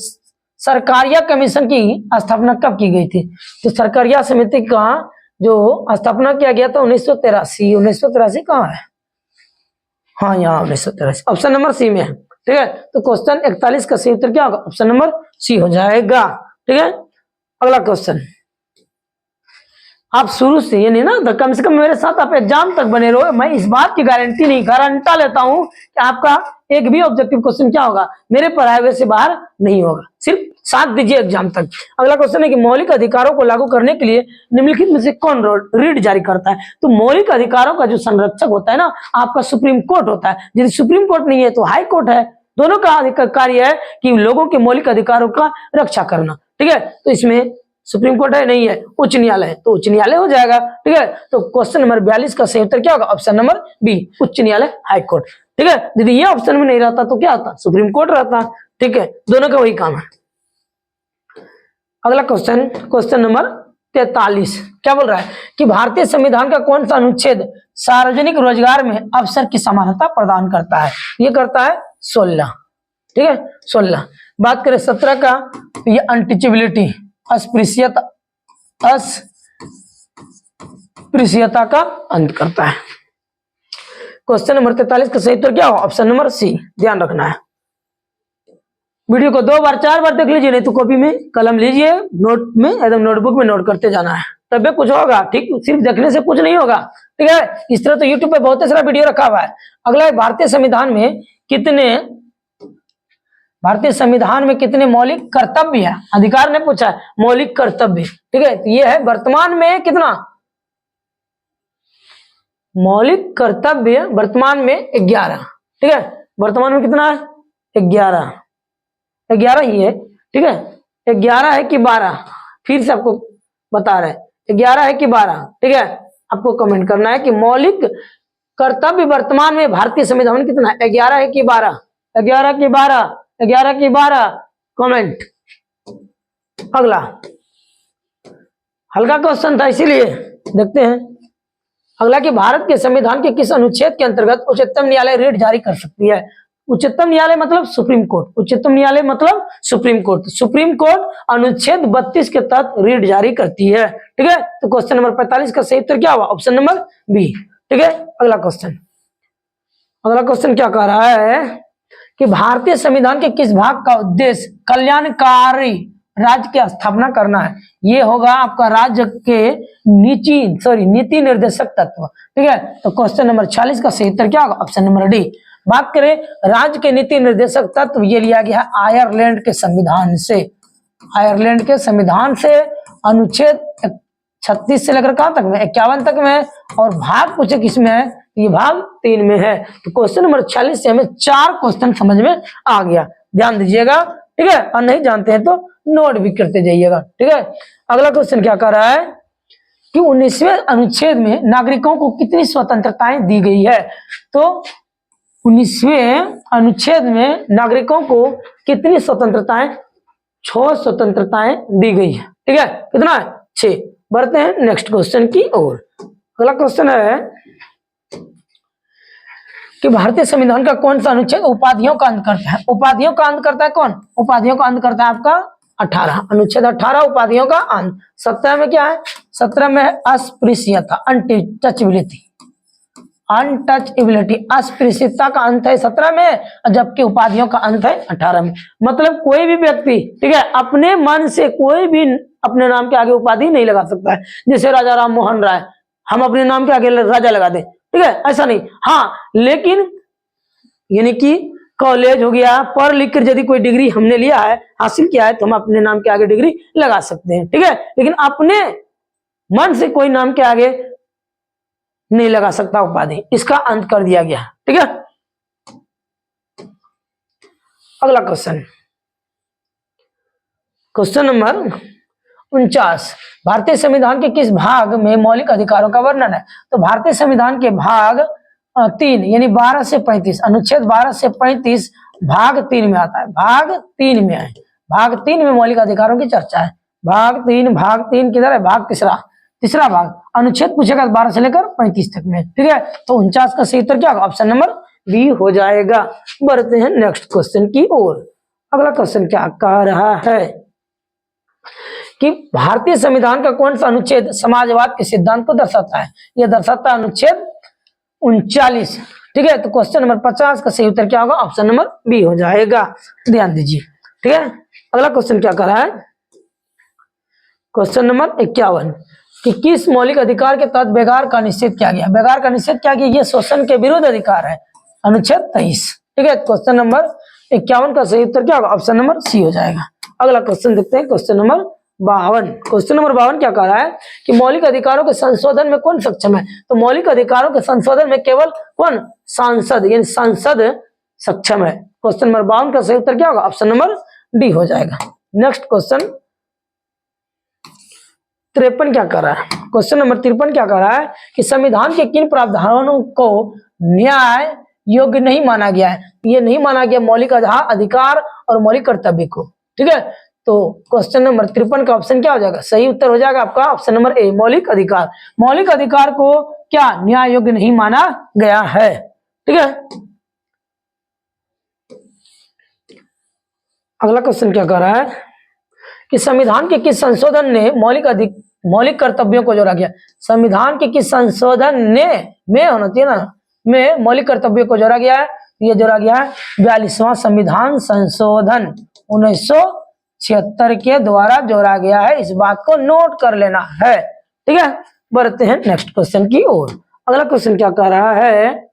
सरकारिया कमीशन की स्थापना कब की गई थी? तो सरकारिया समिति का जो स्थापना किया गया था 1983। 1983 कहाँ है? हाँ, यहाँ 1983, ऑप्शन नंबर सी में है, ठीक है। तो क्वेश्चन 41 का सही उत्तर क्या होगा? ऑप्शन नंबर सी हो जाएगा, ठीक है। अगला क्वेश्चन, आप शुरू से यानी ना तो कम से कम मेरे साथ आप एग्जाम तक बने रहो। मैं इस बात की गारंटी नहीं, गारंटा लेता हूं कि आपका एक भी ऑब्जेक्टिव क्वेश्चन क्या होगा? मेरे पढ़ाए हुए से बाहर नहीं होगा। सिर्फ साथ दीजिए एग्जाम तक। अगला क्वेश्चन है कि मौलिक अधिकारों को लागू करने के लिए निम्नलिखित में से कौन रीड जारी करता है? तो मौलिक अधिकारों का जो संरक्षक होता है ना, आपका सुप्रीम कोर्ट होता है। यदि सुप्रीम कोर्ट नहीं है तो हाई कोर्ट है। दोनों का कार्य है कि लोगों के मौलिक अधिकारों का रक्षा करना, ठीक है। तो इसमें सुप्रीम कोर्ट है, नहीं है, उच्च न्यायालय है, तो उच्च न्यायालय हो जाएगा, ठीक है। तो क्वेश्चन नंबर 42 का सही उत्तर क्या होगा? ऑप्शन नंबर बी, उच्च न्यायालय, हाई कोर्ट, ठीक है। यदि ये ऑप्शन में नहीं रहता तो क्या होता? सुप्रीम कोर्ट रहता, ठीक है। दोनों का वही काम है। अगला क्वेश्चन, क्वेश्चन नंबर 43 क्या बोल रहा है कि भारतीय संविधान का कौन सा अनुच्छेद सार्वजनिक रोजगार में अवसर की समानता प्रदान करता है? ये करता है 16, ठीक है, 16। बात करें 17 का, ये अनटीचेबिलिटी, अस्पृश्यता का अंत करता है। क्वेश्चन नंबर 43 का सही उत्तर क्या हो? ऑप्शन नंबर सी, ध्यान रखना है। वीडियो को 2 बार 4 बार देख लीजिए, नहीं तो कॉपी में कलम लीजिए, नोट में एकदम नोटबुक में नोट करते जाना है, तब कुछ होगा, ठीक। सिर्फ देखने से कुछ नहीं होगा, ठीक है। इस तरह तो यूट्यूब पे बहुत सारा वीडियो रखा हुआ है। अगला है, भारतीय संविधान में कितने भारतीय संविधान में कितने मौलिक कर्तव्य है? अधिकार ने पूछा है, मौलिक कर्तव्य। ठीक है, तो ये है वर्तमान में कितना मौलिक कर्तव्य, वर्तमान में 11। ठीक है, वर्तमान में कितना है? 11 ही है। ठीक है, 11 है कि 12? फिर से आपको बता रहे हैं 11 है कि 12। ठीक है, आपको कमेंट करना है कि मौलिक कर्तव्य वर्तमान में भारतीय संविधान में कितना है? 11 है कि 12? 11 की 12, 11 की 12 कमेंट। अगला हल्का क्वेश्चन था इसीलिए देखते हैं। अगला कि भारत के संविधान के किस अनुच्छेद के अंतर्गत उच्चतम न्यायालय रेट जारी कर सकती है? उच्चतम न्यायालय मतलब सुप्रीम कोर्ट, उच्चतम न्यायालय मतलब सुप्रीम कोर्ट। सुप्रीम कोर्ट अनुच्छेद 32 के तहत रेट जारी करती है। ठीक है, तो क्वेश्चन नंबर 45 का सही उत्तर क्या हुआ? Option number B. ठीक है, अगला क्वेश्चन क्या कह रहा है कि भारतीय संविधान के किस भाग का उद्देश्य कल्याणकारी राज्य की स्थापना करना है? ये होगा आपका राज्य के नीति निर्देशक तत्व। ठीक है, तो क्वेश्चन नंबर 46 का सही उत्तर क्या होगा? Option number D. बात करें राज्य के नीति निर्देशक तत्व, ये लिया गया है आयरलैंड के संविधान से। आयरलैंड के संविधान से अनुच्छेद 36 से लेकर कहां तक में? 51 तक में। और भाग पूछे किसमें है? ये भाग 3 में है। तो क्वेश्चन नंबर 46 से हमें 4 क्वेश्चन समझ में आ गया, ध्यान दीजिएगा। ठीक है, और नहीं जानते हैं तो नोट भी करते जाइएगा। ठीक है, अगला क्वेश्चन क्या कर रहा है कि 19वें अनुच्छेद में नागरिकों को कितनी स्वतंत्रताएं दी गई है? तो 19वें अनुच्छेद में नागरिकों को कितनी स्वतंत्रताएं? 6 स्वतंत्रताएं दी गई है। ठीक है, कितना है? 6। बढ़ते हैं नेक्स्ट क्वेश्चन की ओर। अगला क्वेश्चन है कि भारतीय संविधान का कौन सा अनुच्छेद उपाधियों का अंत करता है? उपाधियों का अंत करता है कौन? उपाधियों का अंत करता है आपका 18, अनुच्छेद 18 उपाधियों का अंत। 17 में क्या है? 17 में है अस्पृश्यता, अनटचेबिलिटी। अस्पृश्यता का अंत है 17 में, जबकि उपाधियों का अंत है 18 में। मतलब कोई भी व्यक्ति, ठीक है, अपने मन से कोई भी अपने नाम के आगे उपाधि नहीं लगा सकता है। जैसे राजा राम मोहन राय, हम अपने नाम के आगे राजा लगा दें, ठीक है, ऐसा नहीं। हाँ, लेकिन यानी कि कॉलेज हो गया, पढ़ लिख कर यदि कोई डिग्री हमने लिया है, हासिल किया है, तो हम अपने नाम के आगे डिग्री लगा सकते हैं। ठीक है, लेकिन अपने मन से कोई नाम के आगे नहीं लगा सकता उपाधि, इसका अंत कर दिया गया। ठीक है, अगला क्वेश्चन नंबर 49, भारतीय संविधान के किस भाग में मौलिक अधिकारों का वर्णन है? तो भारतीय संविधान के भाग 3 यानी 12 से 35, अनुच्छेद 12 से 35 भाग 3 में आता है। भाग 3 में है, भाग 3 में मौलिक अधिकारों की चर्चा है। भाग 3 किधर है? भाग तीसरा भाग, अनुच्छेद पूछेगा 12 से लेकर 35 तक में। ठीक है, तो 49 का सही उत्तर क्या होगा? ऑप्शन नंबर बी हो जाएगा। बढ़ते हैं नेक्स्ट क्वेश्चन की ओर। अगला क्वेश्चन क्या कह रहा है कि भारतीय संविधान का कौन सा अनुच्छेद समाजवाद के सिद्धांत को दर्शाता है? यह दर्शाता है अनुच्छेद 39। ठीक है, तो क्वेश्चन नंबर 50 का सही उत्तर क्या होगा? ऑप्शन नंबर बी हो जाएगा, ध्यान दीजिए। ठीक है, अगला क्वेश्चन क्या कर रहा है? क्वेश्चन नंबर 51 कि किस मौलिक अधिकार के तहत बेगार का निषेध किया गया? बेगार का निषेध क्या किया? यह शोषण के विरुद्ध अधिकार है, अनुच्छेद 23। ठीक है, क्वेश्चन नंबर 51 का सही उत्तर क्या होगा? ऑप्शन नंबर सी हो जाएगा। अगला क्वेश्चन देखते हैं, क्वेश्चन नंबर 52। क्वेश्चन नंबर 52 क्या कह रहा है कि मौलिक अधिकारों के संशोधन में कौन सक्षम है? तो मौलिक अधिकारों के संशोधन में केवल कौन? सांसद, यानी संसद सक्षम है। क्वेश्चन नंबर 52 का सही उत्तर क्या होगा? ऑप्शन नंबर डी हो जाएगा। नेक्स्ट क्वेश्चन 53 क्या कर रहा है? क्वेश्चन नंबर 53 क्या कर रहा है कि संविधान के किन प्रावधानों को न्याय योग्य नहीं माना गया है? ये नहीं माना गया मौलिक अधिकार और मौलिक कर्तव्य को। ठीक है, तो क्वेश्चन नंबर 53 का ऑप्शन क्या हो जाएगा? सही उत्तर हो जाएगा आपका ऑप्शन नंबर ए, मौलिक अधिकार। मौलिक अधिकार को क्या न्याय योग्य नहीं माना गया है? ठीक है, अगला क्वेश्चन क्या कर रहा है कि संविधान के किस संशोधन ने मौलिक कर्तव्यों को जोड़ा गया? संविधान के किस संशोधन ने, में होना चाहिए ना, में मौलिक कर्तव्यों को जोड़ा गया है? ये जोड़ा गया है 42वां संविधान संशोधन 1976 के द्वारा जोड़ा गया है। इस बात को नोट कर लेना है। ठीक है, बढ़ते हैं नेक्स्ट क्वेश्चन की ओर। अगला क्वेश्चन क्या कह रहा है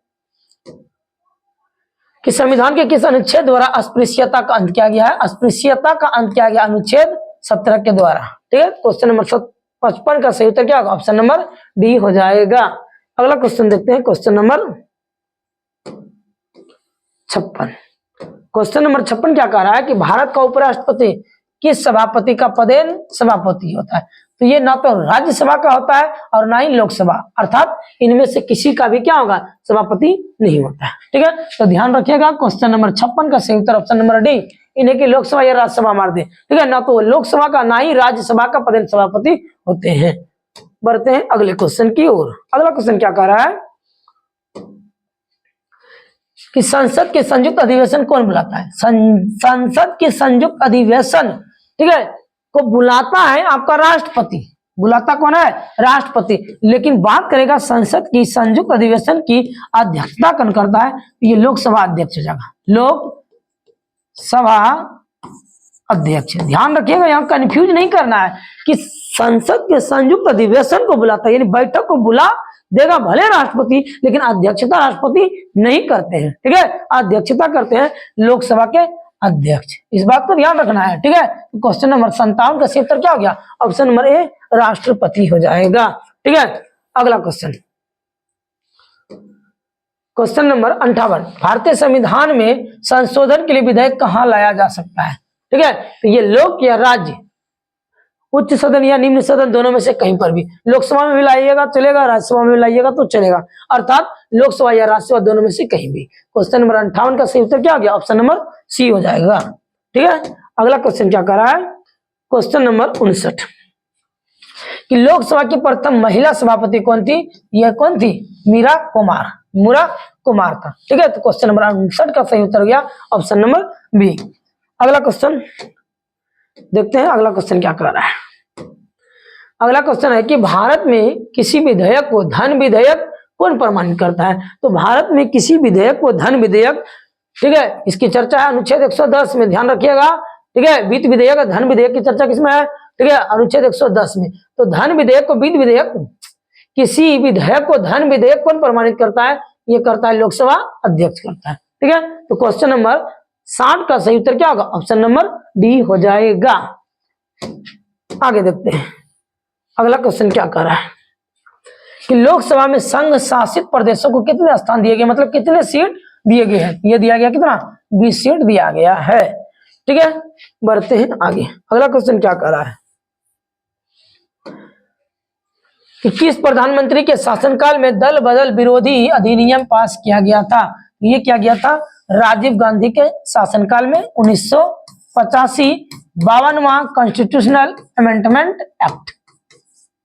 कि संविधान के किस अनुच्छेद द्वारा अस्पृश्यता का अंत किया गया है? अस्पृश्यता का अंत किया गया अनुच्छेद 17 के द्वारा। ठीक है, क्वेश्चन नंबर 55 का सही उत्तर क्या होगा? ऑप्शन नंबर डी हो जाएगा। अगला क्वेश्चन देखते हैं, क्वेश्चन नंबर 56। क्वेश्चन नंबर 56 क्या कह रहा है कि भारत का उपराष्ट्रपति किस सभापति का पदेन सभापति होता है? तो ये ना तो राज्यसभा का होता है और ना ही लोकसभा, अर्थात इनमें से किसी का भी क्या होगा? सभापति नहीं होता है। ठीक है, तो ध्यान रखिएगा, क्वेश्चन नंबर 56 का सही उत्तर ऑप्शन नंबर डी, इन्हें की लोकसभा या राज्यसभा मार दे। ठीक है, ना तो लोकसभा का ना ही राज्यसभा का पदेन सभापति होते हैं। बढ़ते हैं अगले क्वेश्चन की ओर। अगला क्वेश्चन क्या कह रहा है कि संसद के संयुक्त अधिवेशन कौन बुलाता है? संसद के संयुक्त अधिवेशन, ठीक है, को बुलाता है आपका राष्ट्रपति। बुलाता कौन है? राष्ट्रपति। लेकिन बात करेगा संसद की संयुक्त अधिवेशन की अध्यक्षता कौन करता है? ये लोकसभा अध्यक्ष हो जाएगा, लोकसभा अध्यक्ष। ध्यान रखिएगा, यहाँ कंफ्यूज नहीं करना है कि संसद के संयुक्त अधिवेशन को बुलाता है, यानी बैठक को बुला देगा भले राष्ट्रपति, लेकिन अध्यक्षता राष्ट्रपति नहीं करते हैं। ठीक है, अध्यक्षता करते हैं लोकसभा के अध्यक्ष। इस बात को ध्यान रखना है। ठीक है, क्वेश्चन नंबर 57 का सही उत्तर क्या हो गया? ऑप्शन नंबर ए, राष्ट्रपति हो जाएगा। ठीक है, अगला क्वेश्चन, क्वेश्चन नंबर 58, भारतीय संविधान में संशोधन के लिए विधेयक कहाँ लाया जा सकता है? ठीक है, तो ये लोक या राज्य, उच्च सदन या निम्न सदन, दोनों में से कहीं पर भी। लोकसभा में भी लाइएगा चलेगा, राज्यसभा में लाइएगा तो चलेगा, अर्थात लोकसभा या राज्यसभा दोनों में से कहीं भी। क्वेश्चन नंबर 58 का सही उत्तर क्या हो गया? ऑप्शन नंबर सी हो जाएगा। ठीक है, अगला क्वेश्चन क्या कर रहा है? क्वेश्चन नंबर 59 कि लोकसभा की प्रथम महिला सभापति कौन थी? यह कौन थी? मीरा कुमार था। ठीक है, तो क्वेश्चन नंबर 59 का सही उत्तर हो गया ऑप्शन नंबर बी। अगला क्वेश्चन देखते हैं, अगला क्वेश्चन क्या कर रहा है? अगला क्वेश्चन है कि भारत में किसी विधेयक को धन विधेयक कौन प्रमाणित करता है? तो भारत में किसी विधेयक को धन विधेयक, ठीक है, इसकी चर्चा है अनुच्छेद 110 में, ध्यान रखिएगा। ठीक है, वित्त विधेयक और धन विधेयक की चर्चा किसमें है? ठीक है, अनुच्छेद 110 में। तो धन विधेयक को वित्त विधेयक, किसी विधेयक को धन विधेयक कौन प्रमाणित करता है? ये करता है लोकसभा अध्यक्ष करता है। ठीक है, तो क्वेश्चन नंबर 60 का सही उत्तर क्या होगा? ऑप्शन नंबर डी हो जाएगा। आगे देखते हैं, अगला क्वेश्चन क्या कर रहा है कि लोकसभा में संघ शासित प्रदेशों को कितने स्थान दिए गए, मतलब कितने सीट दिए गए हैं? ये दिया गया कितना? 20 सीट दिया गया है। ठीक है, बढ़ते हैं आगे। अगला क्वेश्चन क्या कर रहा है कि किस प्रधानमंत्री के शासनकाल में दल बदल विरोधी अधिनियम पास किया गया था? ये क्या गया था? राजीव गांधी के शासनकाल में 1985 52वां कॉन्स्टिट्यूशनल अमेंडमेंट एक्ट।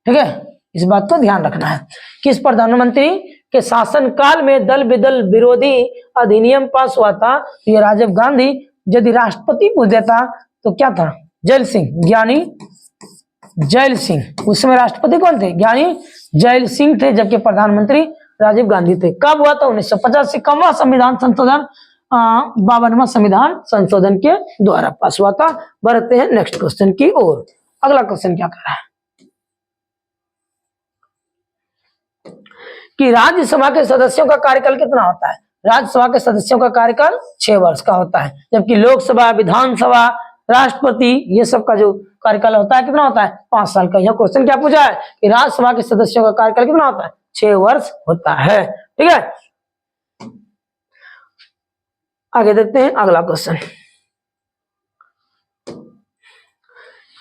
ठीक है, इस बात को ध्यान रखना है। किस प्रधानमंत्री के शासनकाल में दल बदल विरोधी अधिनियम पास हुआ था? ये राजीव गांधी। यदि राष्ट्रपति पूछ देता तो क्या था? जैल सिंह, ज्ञानी जैल सिंह। उसमें राष्ट्रपति कौन थे? ज्ञानी जैल सिंह थे, जबकि प्रधानमंत्री राजीव गांधी थे। कब हुआ था? 1985। कौवा संविधान संशोधन 52वां संविधान संशोधन के द्वारा पास हुआ था। बढ़ते हैं नेक्स्ट क्वेश्चन की ओर। अगला क्वेश्चन क्या कर रहा है कि राज्यसभा के सदस्यों का कार्यकाल कितना होता है? राज्यसभा के सदस्यों का कार्यकाल 6 वर्ष का होता है, जबकि लोकसभा, विधानसभा, राष्ट्रपति, ये सब का जो कार्यकाल होता है कितना होता है? 5 साल का। यहाँ क्वेश्चन क्या पूछा है कि राज्यसभा के सदस्यों का कार्यकाल कितना होता है? 6 वर्ष होता है। ठीक है, आगे देखते हैं अगला क्वेश्चन।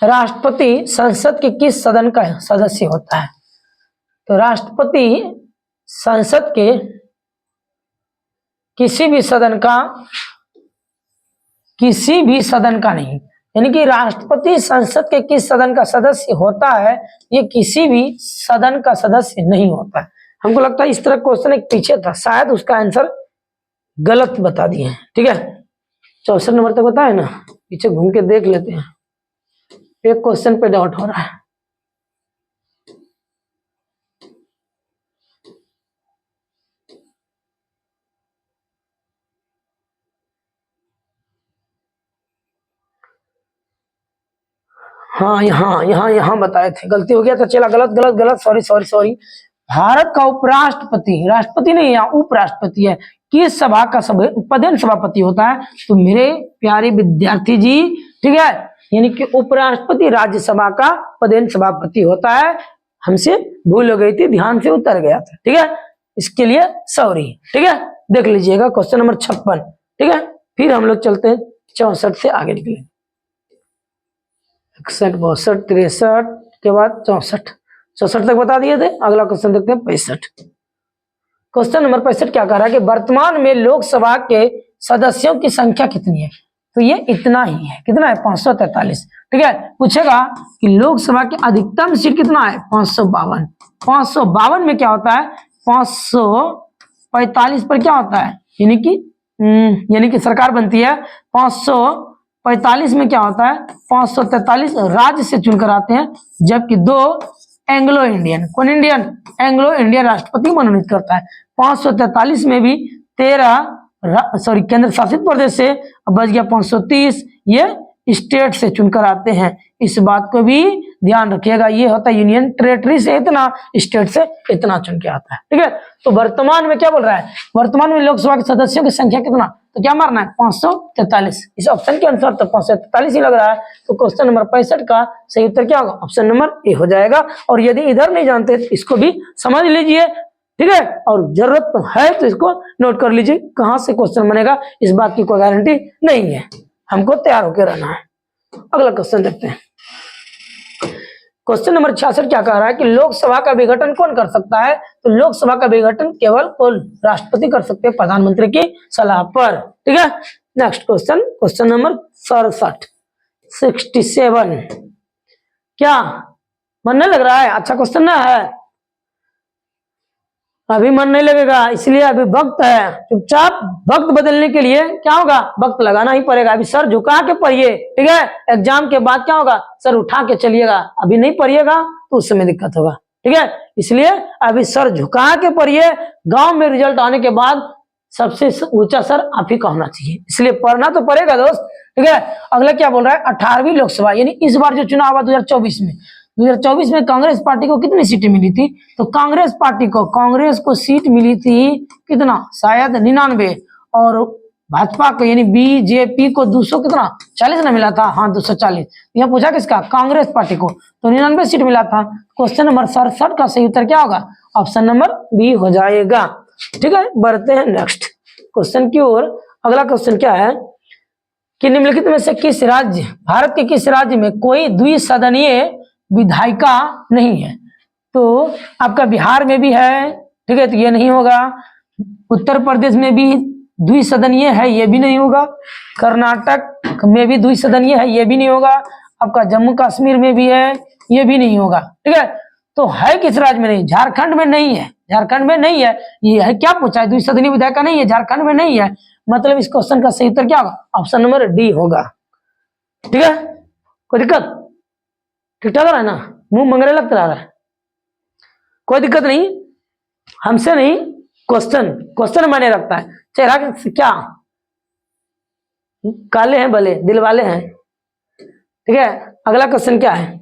राष्ट्रपति संसद के किस सदन का सदस्य होता है? तो राष्ट्रपति संसद के किसी भी सदन का नहीं, यानी कि राष्ट्रपति संसद के किस सदन का सदस्य होता है? ये किसी भी सदन का सदस्य नहीं होता है। हमको लगता है इस तरह क्वेश्चन एक पीछे था, शायद उसका आंसर गलत बता दिए हैं। ठीक है, 64 नंबर तक बताए ना, पीछे घूम के देख लेते हैं। एक क्वेश्चन पे डाउट हो रहा है। हाँ, यहाँ बताए थे, गलती हो गया था। चला, गलत, सॉरी। भारत का उपराष्ट्रपति, राष्ट्रपति नहीं, यहाँ उपराष्ट्रपति है, किस सभा का पदेन सभापति होता है? तो मेरे प्यारे विद्यार्थी जी, ठीक है, यानी कि उपराष्ट्रपति राज्यसभा का पदेन सभापति होता है। हमसे भूल हो गई थी, ध्यान से उतर गया था, ठीक है, इसके लिए सॉरी, ठीक है। देख लीजिएगा क्वेश्चन नंबर 56, ठीक है। फिर हम लोग चलते हैं 64 से आगे निकले, 61, 62, 63 के बाद 64 तक बता दिए थे। अगला क्वेश्चन देखते हैं 65। क्वेश्चन नंबर 65 क्या कह रहा है कि वर्तमान में लोकसभा के सदस्यों की संख्या कितनी है? तो ये इतना ही है, कितना है? 543, ठीक है। पूछेगा कि लोकसभा की अधिकतम सीट कितना है? 552। 552 में क्या होता है? 545 पर क्या होता है? यानी कि सरकार बनती है। 545 में क्या होता है? 543 राज्य से चुनकर आते हैं, जबकि 2 एंग्लो इंडियन, कौन इंडियन? एंग्लो इंडियन राष्ट्रपति मनोनीत करता है। 543 में भी 13 केंद्र शासित प्रदेश से, बच गया 530, ये स्टेट से चुनकर आते हैं। इस बात को भी ध्यान रखिएगा, ये होता है यूनियन टेरिटरी से इतना, स्टेट से इतना चुन के आता है, ठीक है। तो वर्तमान में क्या बोल रहा है? वर्तमान में लोकसभा के सदस्यों की संख्या कितना? तो क्या मारना है? 543। इस ऑप्शन के अनुसार तो 543 ही लग रहा है। तो क्वेश्चन नंबर 65 का सही उत्तर क्या होगा? ऑप्शन नंबर ए हो जाएगा। और यदि इधर नहीं जानते तो इसको भी समझ लीजिए, ठीक है, और जरूरत है तो इसको नोट कर लीजिए। कहां से क्वेश्चन बनेगा इस बात की कोई गारंटी नहीं है, हमको तैयार होकर रहना है। अगला क्वेश्चन देखते हैं। क्वेश्चन नंबर 66 क्या कह रहा है कि लोकसभा का विघटन कौन कर सकता है? तो लोकसभा का विघटन केवल राष्ट्रपति कर सकते हैं, प्रधानमंत्री की सलाह पर, ठीक है। Next question, question number 67। क्या मन नहीं लग रहा है? अच्छा क्वेश्चन ना है, अभी मन नहीं लगेगा, इसलिए अभी वक्त है। चुपचाप वक्त बदलने के लिए क्या होगा? वक्त लगाना ही पड़ेगा। अभी सर झुका के पढ़िए, ठीक है। एग्जाम के बाद क्या होगा? सर उठा के चलिएगा। अभी नहीं पढ़िएगा तो उस समय दिक्कत होगा, ठीक है। इसलिए अभी सर झुका के पढ़िए। गांव में रिजल्ट आने के बाद सबसे ऊंचा सर आप ही का होना चाहिए, इसलिए पढ़ना तो पड़ेगा दोस्त, ठीक है। अगला क्या बोल रहा है? 18वीं लोकसभा, यानी इस बार जो चुनाव हुआ 2024 में कांग्रेस पार्टी को कितनी सीटें मिली थी? तो कांग्रेस को सीट मिली थी कितना? शायद 99। और भाजपा को यानी बीजेपी को 200 कितना? 40 ना मिला था? हाँ 240। यह पूछा किसका? कांग्रेस पार्टी को, तो 99 सीट मिला था। क्वेश्चन नंबर 67 का सही उत्तर क्या होगा? ऑप्शन नंबर बी हो जाएगा, ठीक है। बढ़ते हैं नेक्स्ट क्वेश्चन की ओर। अगला क्वेश्चन क्या है कि निम्नलिखित में से किस राज्य, भारत के किस राज्य में कोई द्विसदनीय विधायिका नहीं है? तो आपका बिहार में भी है, ठीक है, तो ये नहीं होगा। उत्तर प्रदेश में भी द्विसदनीय है, ये भी नहीं होगा। कर्नाटक में भी द्विसदनीय है, ये भी नहीं होगा। आपका जम्मू कश्मीर में भी है, ये भी नहीं होगा, ठीक है। तो है किस राज्य में नहीं? झारखंड में नहीं है, झारखंड में नहीं है। ये है क्या पूछा है? द्विसदनीय विधायिका नहीं है, झारखंड में नहीं है। मतलब इस क्वेश्चन का सही उत्तर क्या होगा? ऑप्शन नंबर डी होगा, ठीक है। कोई दिक्कत? ठीक ठाक रहा है ना? मुंह मंगरे लगता रहा है, कोई दिक्कत नहीं, हमसे नहीं, क्वेश्चन माने रखता है। चेहरा क्या काले हैं भले दिल वाले हैं, ठीक है। अगला क्वेश्चन क्या है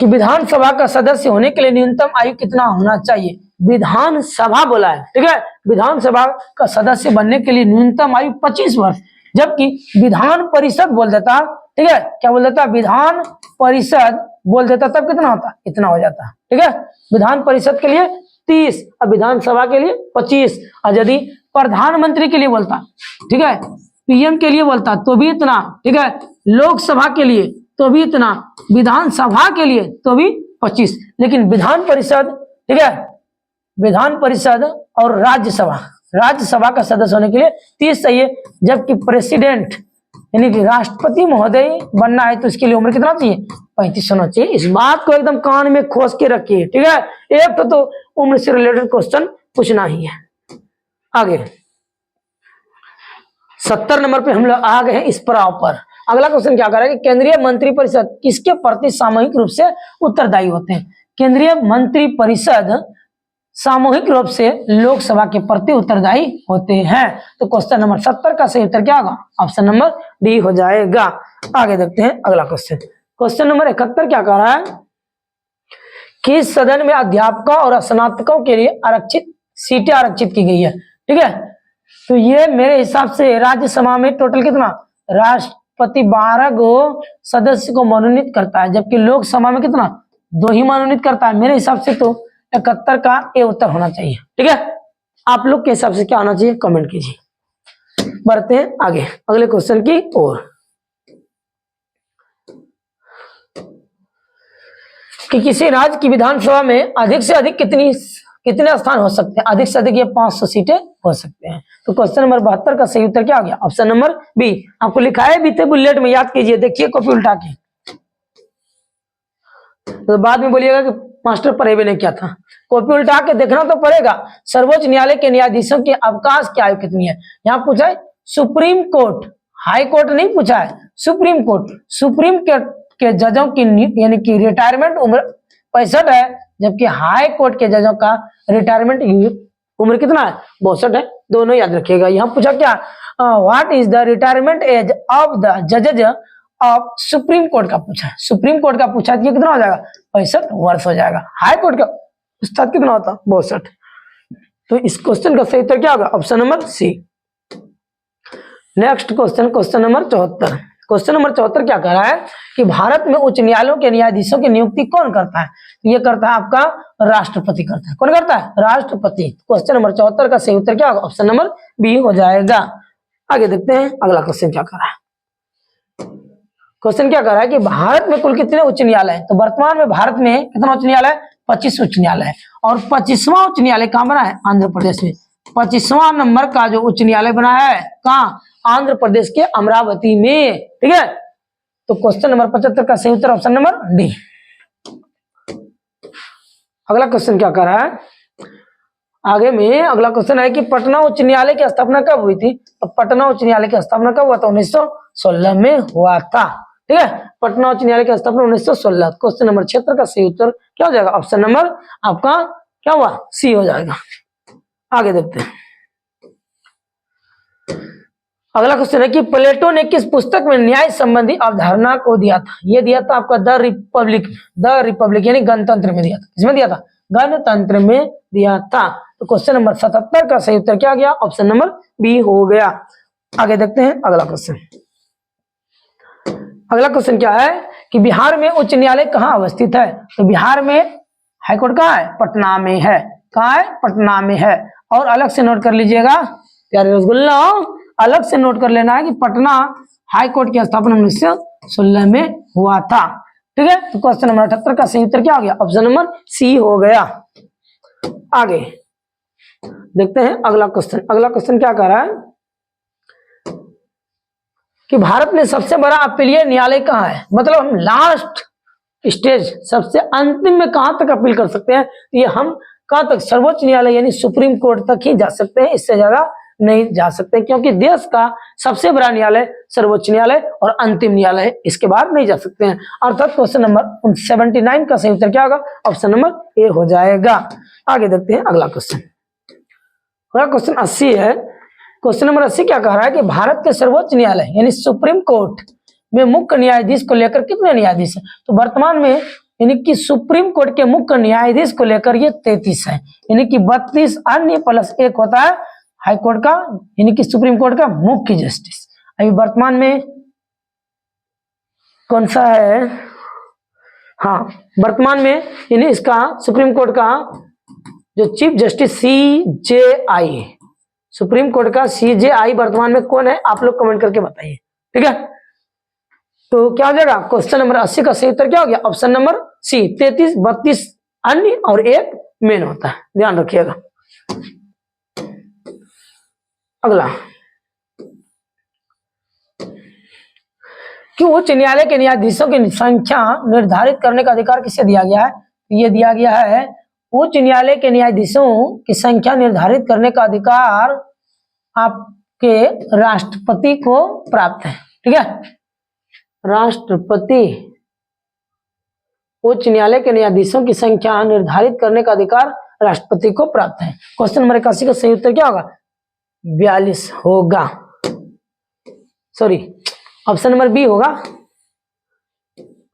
कि विधानसभा का सदस्य होने के लिए न्यूनतम आयु कितना होना चाहिए? विधानसभा बोला है, ठीक है। विधानसभा का सदस्य बनने के लिए न्यूनतम आयु 25 वर्ष, जबकि विधान परिषद बोल देता, ठीक है, क्या बोल देता? विधान परिषद बोल देता तब कितना होता? इतना हो जाता, ठीक है। विधान परिषद के लिए 30 और विधानसभा के लिए 25। और यदि प्रधानमंत्री के लिए बोलता, ठीक है, पीएम के लिए बोलता तो भी इतना, ठीक है। लोकसभा के लिए तो भी इतना, विधानसभा के लिए तो भी 25। लेकिन विधान परिषद, ठीक है, विधान परिषद और राज्यसभा का सदस्य होने के लिए 30 चाहिए, जबकि प्रेसिडेंट यानी कि राष्ट्रपति महोदय बनना है तो इसके लिए उम्र कितना चाहिए? 35 होना चाहिए। इस बात को एकदम कान में खोस के रखिए, ठीक है। एक तो उम्र से रिलेटेड क्वेश्चन पूछना ही है। आगे 70 नंबर पे हम लोग आ गए हैं इस पड़ाव पर। अगला क्वेश्चन क्या कर रहा है कि केंद्रीय मंत्रिपरिषद किसके प्रति सामूहिक रूप से उत्तरदायी होते हैं? केंद्रीय मंत्रिपरिषद सामूहिक रूप से लोकसभा के प्रति उत्तरदायी होते हैं। तो क्वेश्चन नंबर 70 का सही उत्तर क्या होगा? ऑप्शन नंबर डी हो जाएगा। आगे देखते हैं अगला क्वेश्चन। क्वेश्चन नंबर 71 क्या कह रहा है कि सदन में अध्यापकों और स्नातकों के लिए सीटें आरक्षित की गई है, ठीक ठीक है। तो ये मेरे हिसाब से राज्यसभा में टोटल कितना, राष्ट्रपति 12 गो सदस्य को मनोनीत करता है, जबकि लोकसभा में कितना, 2 ही मनोनीत करता है। मेरे हिसाब से तो 71 का ए उत्तर होना चाहिए। ठीक है, आप लोग के हिसाब से क्या होना चाहिए कमेंट कीजिए। बढ़ते हैं आगे अगले क्वेश्चन की ओर। कि किसी राज्य की विधानसभा में अधिक से अधिक कितने स्थान हो सकते हैं? अधिक से अधिक ये 500 सीटें हो सकते हैं। तो क्वेश्चन नंबर 72 का सही उत्तर क्या आ गया? Option number B. आपको लिखा है बीते बुलेट में, याद कीजिए, देखिए कॉपी उल्टा के, तो बाद में बोलिएगा कि मास्टर पढ़े ने क्या था। कॉपी उल्टा के देखना तो पड़ेगा। सर्वोच्च न्यायालय के न्यायाधीशों के अवकाश की आयु कितनी है? यहाँ पूछा है सुप्रीम कोर्ट, हाई कोर्ट नहीं पूछा है, सुप्रीम कोर्ट। सुप्रीम कोर्ट के जजों की यानी कि रिटायरमेंट उम्र 65 है, जबकि हाई कोर्ट के जजों का रिटायरमेंट उम्र कितना है? 62 है। दोनों याद रखिएगा। यहाँ पूछा क्या, what is the retirement age of the जजेज ऑफ सुप्रीम कोर्ट का पूछा है। सुप्रीम कोर्ट का पूछा है, कितना हो जाएगा? 65 वर्ष हो जाएगा। हाई कोर्ट का उस्ताद कितना होता? 62। तो इस क्वेश्चन का सही उत्तर क्या होगा? Option number C. Next question, question number 74। Question number 74 क्या कह रहा है कि भारत में उच्च न्यायालयों के न्यायाधीशों की नियुक्ति कौन करता है? ये करता है आपका राष्ट्रपति करता है। कौन करता है? राष्ट्रपति। क्वेश्चन नंबर 74 का सही उत्तर क्या होगा? ऑप्शन नंबर बी हो जाएगा। आगे देखते हैं अगला क्वेश्चन क्या कर रहा है। क्वेश्चन क्या कर रहा है कि भारत में कुल कितने उच्च न्यायालय है? तो वर्तमान में भारत में कितना उच्च न्यायालय है? 25 उच्च न्यायालय है। और 25वां उच्च न्यायालय कहाँ बना है? आंध्र प्रदेश में। 25वां नंबर का जो उच्च न्यायालय बना है कहाँ? आंध्र प्रदेश के अमरावती में। ठीक है, तो क्वेश्चन नंबर 75 का सही उत्तर ऑप्शन नंबर डी। अगला क्वेश्चन क्या कर रहा है आगे में? अगला क्वेश्चन है कि पटना उच्च न्यायालय की स्थापना कब हुई थी? तो पटना उच्च न्यायालय की स्थापना कब हुआ था? 1916 में हुआ था। ठीक है, पटना उच्च न्यायालय की स्थापना 1916। क्वेश्चन नंबर 76 का सही उत्तर क्या हो जाएगा? ऑप्शन नंबर आपका क्या हुआ? सी हो जाएगा। आगे देखते हैं अगला क्वेश्चन है कि प्लेटो ने किस पुस्तक में न्याय संबंधी अवधारणा को दिया था? ये दिया था आपका द रिपब्लिक यानी गणतंत्र में दिया था। किसमें दिया था? गणतंत्र में दिया था। तो क्वेश्चन नंबर 77 का सही उत्तर क्या गया? ऑप्शन नंबर बी हो गया। आगे देखते हैं अगला क्वेश्चन। अगला क्वेश्चन क्या है कि बिहार में उच्च न्यायालय कहाँ अवस्थित है? तो बिहार में हाईकोर्ट कहाँ है? पटना में है। कहाँ है? पटना में है। और अलग से नोट कर लीजिएगा प्यारे रसगुल्ला, अलग से नोट कर लेना है कि पटना हाई कोर्ट की स्थापना 1916 में हुआ था। ठीक है, तो क्वेश्चन नंबर 78 का सही उत्तर क्या हो गया? ऑप्शन नंबर सी हो गया। आगे देखते हैं अगला क्वेश्चन। अगला क्वेश्चन क्या कह रहा है कि भारत में सबसे बड़ा अपीलीय न्यायालय कहाँ है? मतलब हम लास्ट स्टेज, सबसे अंतिम में कहां तक अपील कर सकते हैं? ये हम कहां तक? सर्वोच्च न्यायालय यानी सुप्रीम कोर्ट तक ही जा सकते हैं, इससे ज्यादा नहीं जा सकते, क्योंकि देश का सबसे बड़ा न्यायालय सर्वोच्च न्यायालय और अंतिम न्यायालय, इसके बाद नहीं जा सकते हैं। अर्थात क्वेश्चन नंबर 79 का सही उत्तर क्या होगा? ऑप्शन नंबर ए हो जाएगा। आगे देखते हैं अगला क्वेश्चन। अगला क्वेश्चन 80 है। क्वेश्चन नंबर 80 क्या कह रहा है कि भारत के सर्वोच्च न्यायालय यानी सुप्रीम कोर्ट में मुख्य न्यायाधीश को लेकर कितने न्यायाधीश है? तो वर्तमान में यानी कि सुप्रीम कोर्ट के मुख्य न्यायाधीश को लेकर ये 33 है, यानी कि 32 अन्य प्लस 1 होता है हाई कोर्ट का यानी कि सुप्रीम कोर्ट का मुख्य जस्टिस। अभी वर्तमान में कौन सा है? हाँ, वर्तमान में यानी इसका सुप्रीम कोर्ट का जो chief justice CJI, supreme court का CJI वर्तमान में कौन है? आप लोग कमेंट करके बताइए। ठीक है, तो क्या हो जाएगा? क्वेश्चन नंबर 80 का सही उत्तर क्या हो गया? ऑप्शन नंबर सी। 33, 32 अन्य और 1 मेन होता है, ध्यान रखिएगा। अगला कि उच्च न्यायालय के न्यायाधीशों की संख्या निर्धारित करने का अधिकार किसे दिया गया है? ये दिया गया है उच्च न्यायालय के न्यायाधीशों की संख्या निर्धारित करने का अधिकार आपके राष्ट्रपति को प्राप्त है। ठीक है, राष्ट्रपति उच्च न्यायालय के न्यायाधीशों की संख्या निर्धारित करने का अधिकार राष्ट्रपति को प्राप्त है। क्वेश्चन नंबर 81 का सही उत्तर क्या होगा? 42 होगा, सॉरी ऑप्शन नंबर बी होगा।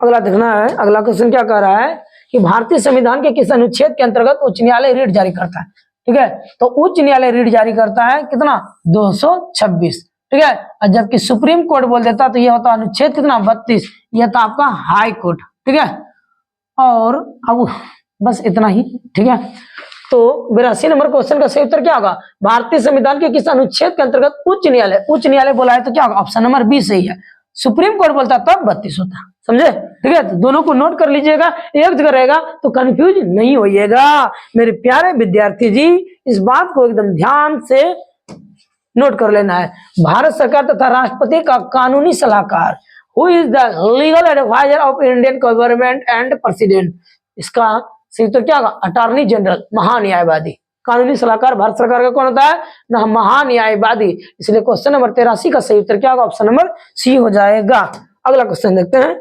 अगला देखना है, अगला क्वेश्चन क्या कह रहा है कि भारतीय संविधान के किस अनुच्छेद के अंतर्गत उच्च न्यायालय रिट जारी करता है? ठीक है। तो उच्च न्यायालय रीट जारी करता है कितना 226, ठीक है। और जबकि सुप्रीम कोर्ट बोल देता तो ये होता अनुच्छेद कितना 32, यह था आपका हाई कोर्ट, ठीक है। और अब बस इतना ही, ठीक है। तो 82 नंबर क्वेश्चन का सही उत्तर क्या होगा, भारतीय संविधान के किस अनुच्छेद के अंतर्गत उच्च न्यायालय बोला है तो क्या होगा, ऑप्शन नंबर बी सही है। सुप्रीम कोर्ट बोलता तब 32 होता, समझे, ठीक है। तो दोनों को नोट कर लीजिएगा, एक जगह रहेगा तो कंफ्यूज नहीं होइएगा मेरे प्यारे विद्यार्थी जी, इस बात को एकदम ध्यान से नोट कर लेना है। भारत सरकार तथा राष्ट्रपति का कानूनी सलाहकार, who is the legal adviser of Indian government and president, इसका सही उत्तर क्या होगा, अटॉर्नी जनरल, महान्यायवादी। कानूनी सलाहकार भारत सरकार का कौन होता है ना, महान्यायवादी। इसलिए क्वेश्चन नंबर 83 का सही उत्तर क्या होगा, ऑप्शन नंबर सी हो जाएगा। अगला क्वेश्चन देखते हैं,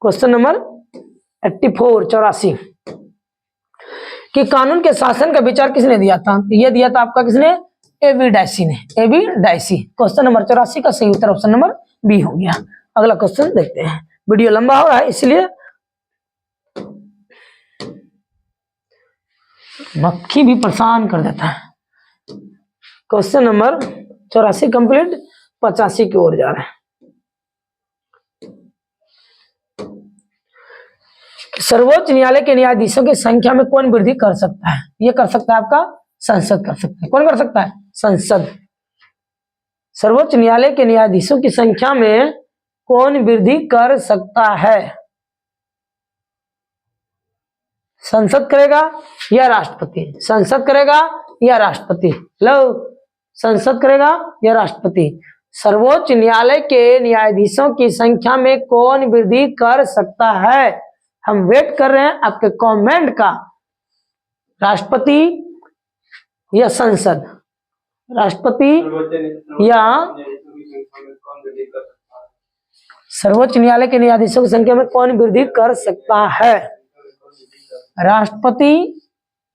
क्वेश्चन नंबर 84 कि कानून के शासन का विचार किसने दिया था, ये दिया था आपका किसने, एबी डायसी ने, एबी डायसी। क्वेश्चन नंबर 84 का सही उत्तर ऑप्शन नंबर बी हो गया। अगला क्वेश्चन देखते हैं, वीडियो लंबा हो रहा है इसलिए मक्खी भी परेशान कर देता है। क्वेश्चन नंबर 84 कंप्लीट, 85 की ओर जा रहे हैं। सर्वोच्च न्यायालय के न्यायाधीशों की संख्या में कौन वृद्धि कर सकता है, ये कर सकता है आपका संसद कर सकता है। कौन कर सकता है, संसद। सर्वोच्च न्यायालय के न्यायाधीशों की संख्या में कौन वृद्धि कर सकता है, संसद करेगा या राष्ट्रपति, संसद करेगा या राष्ट्रपति, लो संसद करेगा या राष्ट्रपति। सर्वोच्च न्यायालय के न्यायाधीशों की संख्या में कौन वृद्धि कर सकता है, हम वेट कर रहे हैं आपके कमेंट का, राष्ट्रपति या संसद, राष्ट्रपति या सर्वोच्च न्यायालय के न्यायाधीशों की संख्या में कौन वृद्धि कर सकता है, राष्ट्रपति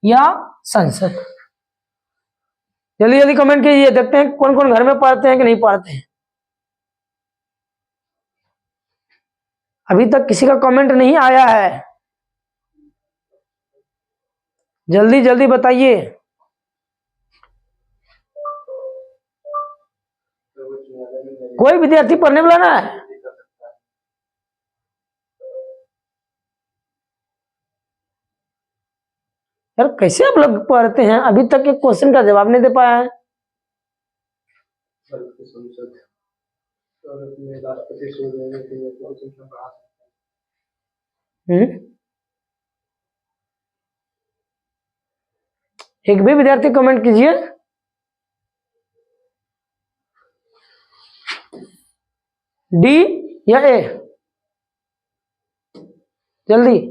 या संसद। जल्दी जल्दी कमेंट कीजिए, देखते हैं कौन कौन घर में पढ़ते हैं कि नहीं पढ़ते हैं। अभी तक किसी का कमेंट नहीं आया है, जल्दी जल्दी बताइए। कोई विद्यार्थी पढ़ने वाला ना है, यार कैसे आप लोग पढ़ते हैं, अभी तक एक क्वेश्चन का जवाब नहीं दे पाया है। एक भी विद्यार्थी कमेंट कीजिए। डी या ए, जल्दी।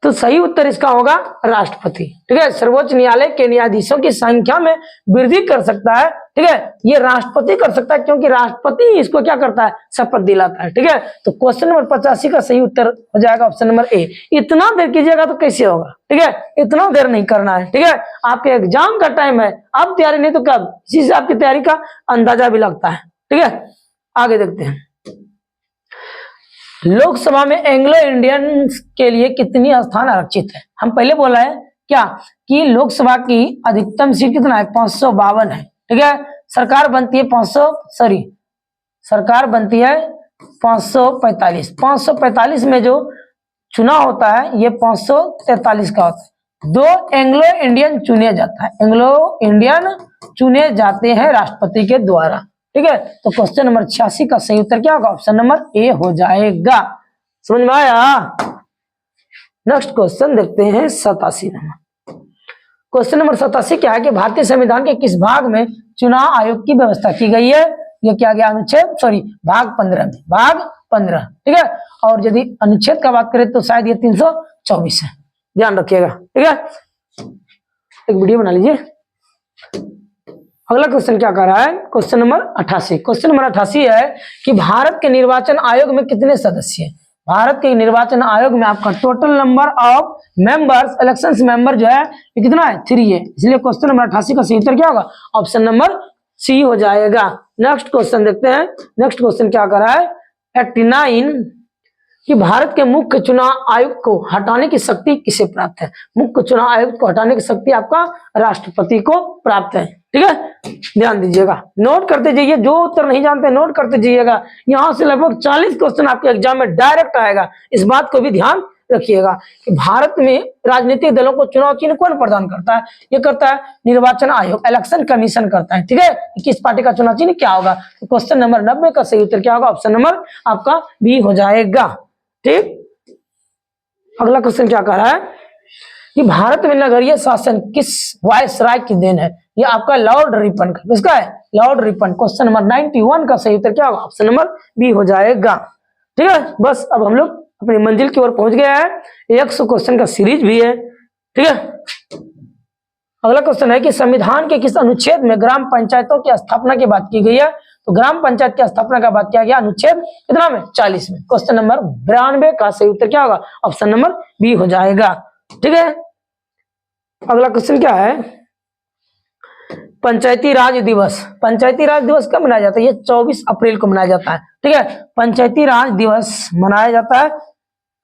तो सही उत्तर इसका होगा राष्ट्रपति, ठीक है। सर्वोच्च न्यायालय के न्यायाधीशों की संख्या में वृद्धि कर सकता है, ठीक है, ये राष्ट्रपति कर सकता है क्योंकि राष्ट्रपति इसको क्या करता है, शपथ दिलाता है, ठीक है। तो क्वेश्चन नंबर 85 का सही उत्तर हो जाएगा ऑप्शन नंबर ए। इतना देर कीजिएगा तो कैसे होगा, ठीक है, इतना देर नहीं करना है, ठीक है। आपके एग्जाम का टाइम है, अब तैयारी नहीं तो कब, इसी से आपकी तैयारी का अंदाजा भी लगता है, ठीक है। आगे देखते हैं, लोकसभा में एंग्लो इंडियन के लिए कितनी स्थान आरक्षित है। हम पहले बोला है क्या कि लोकसभा की अधिकतम सीट कितना है, 552 है, ठीक है। सरकार बनती है 545, 545 में जो चुनाव होता है ये 543 का होता है। 2 एंग्लो इंडियन चुने जाता है, एंग्लो इंडियन चुने जाते हैं राष्ट्रपति के द्वारा, ठीक है। तो क्वेश्चन नंबर 86 का सही उत्तर क्या होगा, ऑप्शन नंबर ए हो जाएगा। समझ में आया। नेक्स्ट क्वेश्चन देखते हैं 87 नंबर। क्वेश्चन नंबर 87 क्या है कि भारतीय संविधान के किस भाग में चुनाव आयोग की व्यवस्था की गई है, ये क्या गया अनुच्छेद भाग 15 में, भाग 15, ठीक है। और यदि अनुच्छेद का बात करें तो शायद ये 324 है, ध्यान रखिएगा, ठीक है। एक वीडियो बना लीजिए। अगला क्वेश्चन क्या कर रहा है, क्वेश्चन नंबर 88। क्वेश्चन नंबर 88 है कि भारत के निर्वाचन आयोग में कितने सदस्य हैं। भारत के निर्वाचन आयोग में आपका total number of members, elections member जो है ये कितना है, 3 है। इसलिए क्वेश्चन नंबर 88 का सही उत्तर क्या होगा, ऑप्शन नंबर सी हो जाएगा। नेक्स्ट क्वेश्चन देखते हैं। नेक्स्ट क्वेश्चन क्या कर रहा है, 89 कि भारत के मुख्य चुनाव आयुक्त को हटाने की शक्ति किसे प्राप्त है? मुख्य चुनाव आयुक्त को हटाने की शक्ति आपका राष्ट्रपति को प्राप्त है। ठीक है, ध्यान दीजिएगा, नोट करते जाइए, जो उत्तर नहीं जानते नोट करते जाइएगा। यहां से लगभग 40 क्वेश्चन आपके एग्जाम में डायरेक्ट आएगा। इस बात को भी ध्यान रखिएगा कि भारत में राजनीतिक दलों को चुनाव चिन्ह कौन प्रदान करता है? ये करता है निर्वाचन आयोग, इलेक्शन कमीशन करता है। ठीक है, किस पार्टी का चुनाव चिन्ह क्या होगा? तो क्वेश्चन नंबर 90 का सही उत्तर क्या होगा? ऑप्शन नंबर आपका बी हो जाएगा। ठीक, अगला क्वेश्चन क्या कह रहा है कि भारत में नगरीय शासन किस वायसराय की देन है? ये आपका लॉर्ड रिपन का, किसका है? Lord Ripon. क्वेश्चन नंबर 91 का सही उत्तर क्या होगा? ऑप्शन नंबर बी हो जाएगा। ठीक है, बस अब हम लोग अपनी मंजिल की ओर पहुंच गया है। 100 क्वेश्चन का सीरीज भी है। ठीक है, अगला क्वेश्चन है कि संविधान के किस अनुच्छेद में ग्राम पंचायतों की स्थापना की बात की गई है? तो ग्राम पंचायत की स्थापना का बात किया गया अनुच्छेद कितना में? 40 में। क्वेश्चन नंबर 92 का सही उत्तर क्या होगा? ऑप्शन नंबर बी हो जाएगा। ठीक है, अगला क्वेश्चन क्या है? पंचायती राज दिवस। पंचायती राज दिवस कब मनाया जाता है? ये 24 अप्रैल को मनाया जाता है। ठीक है, पंचायती राज दिवस मनाया जाता है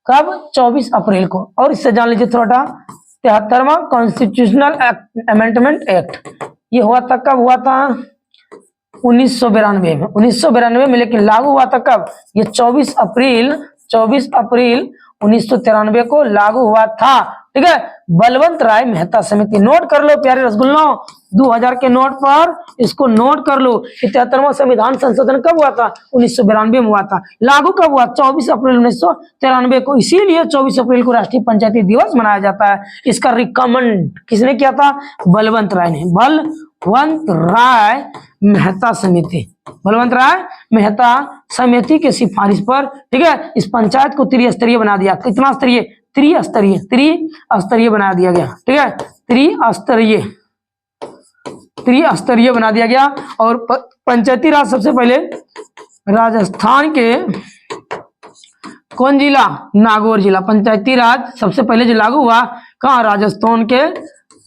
कब? 24 अप्रैल को। और इससे जान लीजिए थोड़ा, 73वां कॉन्स्टिट्यूशनल अमेंडमेंट एक्ट ये हुआ था कब? हुआ था 1992 में। 1992 में, लेकिन लागू हुआ था कब? ये 24 अप्रैल 1993 को लागू हुआ था। ठीक है, बलवंत राय मेहता समिति। नोट कर लो प्यारे रसगुल्लों, 2000 के नोट पर इसको नोट कर लो। 73वां संविधान संशोधन कब हुआ था? 1992 में हुआ था। लागू कब हुआ? 24 अप्रैल 1993 को। इसीलिए 24 अप्रैल को राष्ट्रीय पंचायती दिवस मनाया जाता है। इसका रिकमेंड किसने किया था? बलवंत राय ने। बलवंत राय मेहता समिति, बलवंत राय मेहता समिति के सिफारिश पर, ठीक है, इस पंचायत को त्रिस्तरीय बना दिया। कितना स्तरीय? त्रिस्तरीय बना दिया गया। ठीक है, त्रिस्तरीय बना दिया गया। और पंचायती राज सबसे पहले राजस्थान के कौन जिला? नागौर जिला। पंचायती राज सबसे पहले जो लागू हुआ कहाँ? राजस्थान के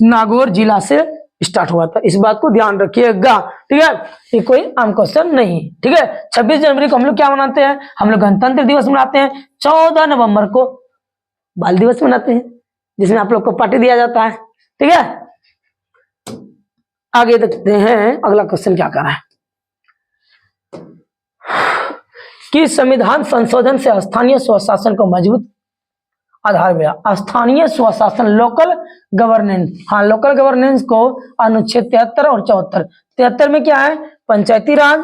नागौर जिला से स्टार्ट हुआ था। इस बात को ध्यान रखिएगा। ठीक है, ये कोई आम क्वेश्चन नहीं। ठीक है, 26 जनवरी को हम लोग क्या मनाते हैं? हम लोग गणतंत्र दिवस मनाते हैं। 14 नवंबर को बाल दिवस मनाते हैं, जिसमें आप लोग को पार्टी दिया जाता है। ठीक है, आगे देखते हैं अगला क्वेश्चन क्या कर रहा है कि संविधान संशोधन से स्थानीय स्वशासन को मजबूत आधार मिला। स्थानीय स्वशासन, लोकल गवर्नेंस, हाँ, लोकल गवर्नेंस को अनुच्छेद 73 और 74। 73 में क्या है? पंचायती राज।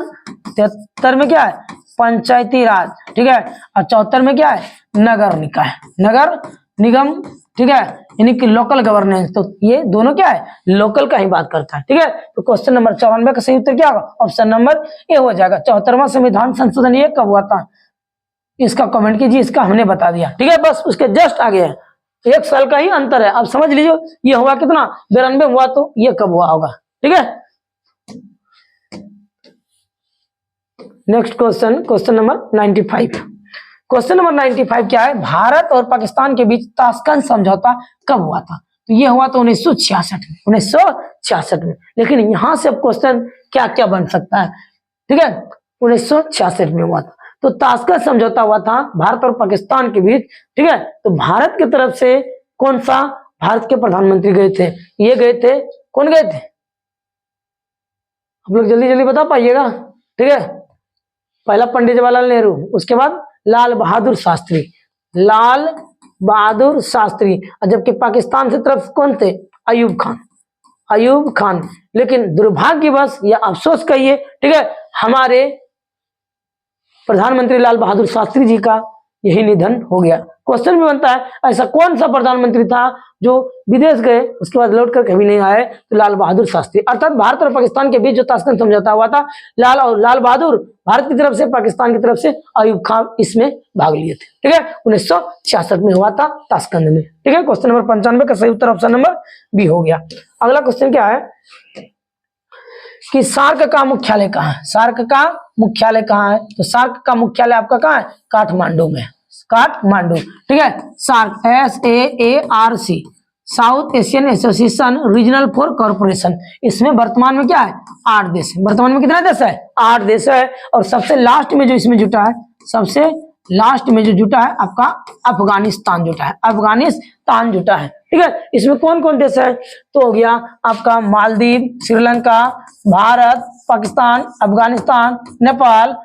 73 में क्या है? पंचायती राज। ठीक है, और 74 में क्या है? नगर निकाय, नगर निगम। ठीक है, यानी कि लोकल गवर्नेंस। तो ये दोनों क्या है? लोकल का ही बात करता है। ठीक है, तो क्वेश्चन नंबर 94 का सही उत्तर क्या होगा? ऑप्शन नंबर ए हो जाएगा। 74वां संविधान संशोधन ये कब हुआ था? इसका कमेंट कीजिए, इसका हमने बता दिया। ठीक है, बस उसके जस्ट आगे है, 1 साल का ही अंतर है। अब समझ लीजिए ये हुआ कितना? 92 हुआ, तो ये कब हुआ होगा? ठीक है, next question, question number 95। Question number 95 क्या है? भारत और पाकिस्तान के बीच ताशकंद समझौता कब हुआ था? तो ये हुआ था 1966 में। 1966 में। लेकिन यहां से अब क्वेश्चन क्या क्या बन सकता है? ठीक है, 1966 में हुआ था। तो ताशकंद समझौता हुआ था भारत और पाकिस्तान के बीच। ठीक है, तो भारत की तरफ से कौन सा? भारत के प्रधानमंत्री गए थे। ये गए थे, कौन गए थे? आप लोग जल्दी जल्दी बता पाइएगा। ठीक है, पहला पंडित जवाहरलाल नेहरू, उसके बाद लाल बहादुर शास्त्री, लाल बहादुर शास्त्री। और जबकि पाकिस्तान से तरफ कौन थे? अयूब खान, अयूब खान। लेकिन दुर्भाग्यवश या अफसोस कहिए, ठीक है, हमारे प्रधानमंत्री लाल बहादुर शास्त्री जी का यही निधन हो गया। क्वेश्चन भी बनता है ऐसा कौन सा प्रधानमंत्री था जो विदेश गए उसके बाद लौट कर कभी नहीं आए? तो लाल बहादुर शास्त्री। अर्थात भारत और पाकिस्तान के बीच जो ताशकंद समझौता हुआ था, लाल बहादुर भारत की तरफ से, पाकिस्तान की तरफ से अयूब खान इसमें भाग लिए थे। ठीक है, 1966 में हुआ था ताशकंद में। ठीक है, क्वेश्चन नंबर 95 का सही उत्तर ऑप्शन नंबर बी हो गया। अगला क्वेश्चन क्या है कि सार्क का मुख्यालय कहाँ है? सार्क का मुख्यालय कहाँ है? तो सार्क का मुख्यालय आपका कहाँ है? काठमांडू में, काठमांडू। ठीक है, SAARC SAARC, south Asian association regional for corporation. इसमें वर्तमान में क्या है? 8 देश है। वर्तमान में कितना देश है? 8 देश है। और सबसे लास्ट में जो इसमें जुटा है, सबसे लास्ट में जो जुटा है आपका अफगानिस्तान जुटा है, अफगानिस्तान जुटा है। ठीक है, इसमें कौन कौन देश है? तो हो गया आपका मालदीव, श्रीलंका, भारत, पाकिस्तान, अफगानिस्तान, नेपाल,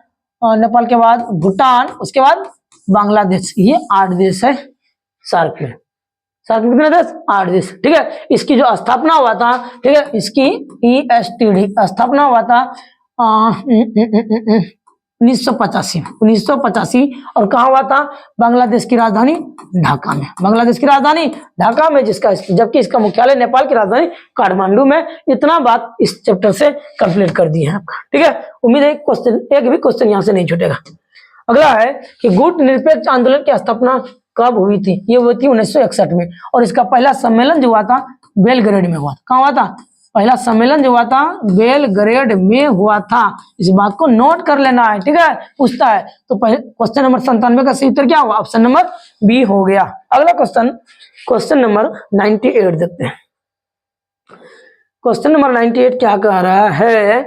और नेपाल के बाद भूटान, उसके बाद बांग्लादेश। ये 8 देश है सार्क में। सार्क में कितने देश? 8 देश। ठीक है, इसकी जो स्थापना हुआ था, ठीक है, इसकी ESTD स्थापना हुआ था 1985 और कहा हुआ था? बांग्लादेश की राजधानी ढाका में, बांग्लादेश की राजधानी ढाका में, जबकि इसका मुख्यालय नेपाल की राजधानी काठमांडू में। इतना बात इस चैप्टर से कंप्लीट कर दी है आपका। ठीक है, उम्मीद है एक भी क्वेश्चन यहाँ से नहीं छूटेगा। अगला है कि गुट निरपेक्ष आंदोलन की स्थापना कब हुई थी? ये हुई थी 1961 में, और इसका पहला सम्मेलन जो हुआ था बेलग्रेड में हुआ था। कहाँ हुआ था? पहला सम्मेलन जो हुआ था बेलग्रेड में हुआ था। इस बात को नोट कर लेना है। ठीक है, पूछता है तो क्वेश्चन नंबर 97 का सही उत्तर क्या होगा? ऑप्शन नंबर बी हो गया। अगला क्वेश्चन नंबर 98 देखते हैं। क्वेश्चन नंबर 98 क्या कह रहा है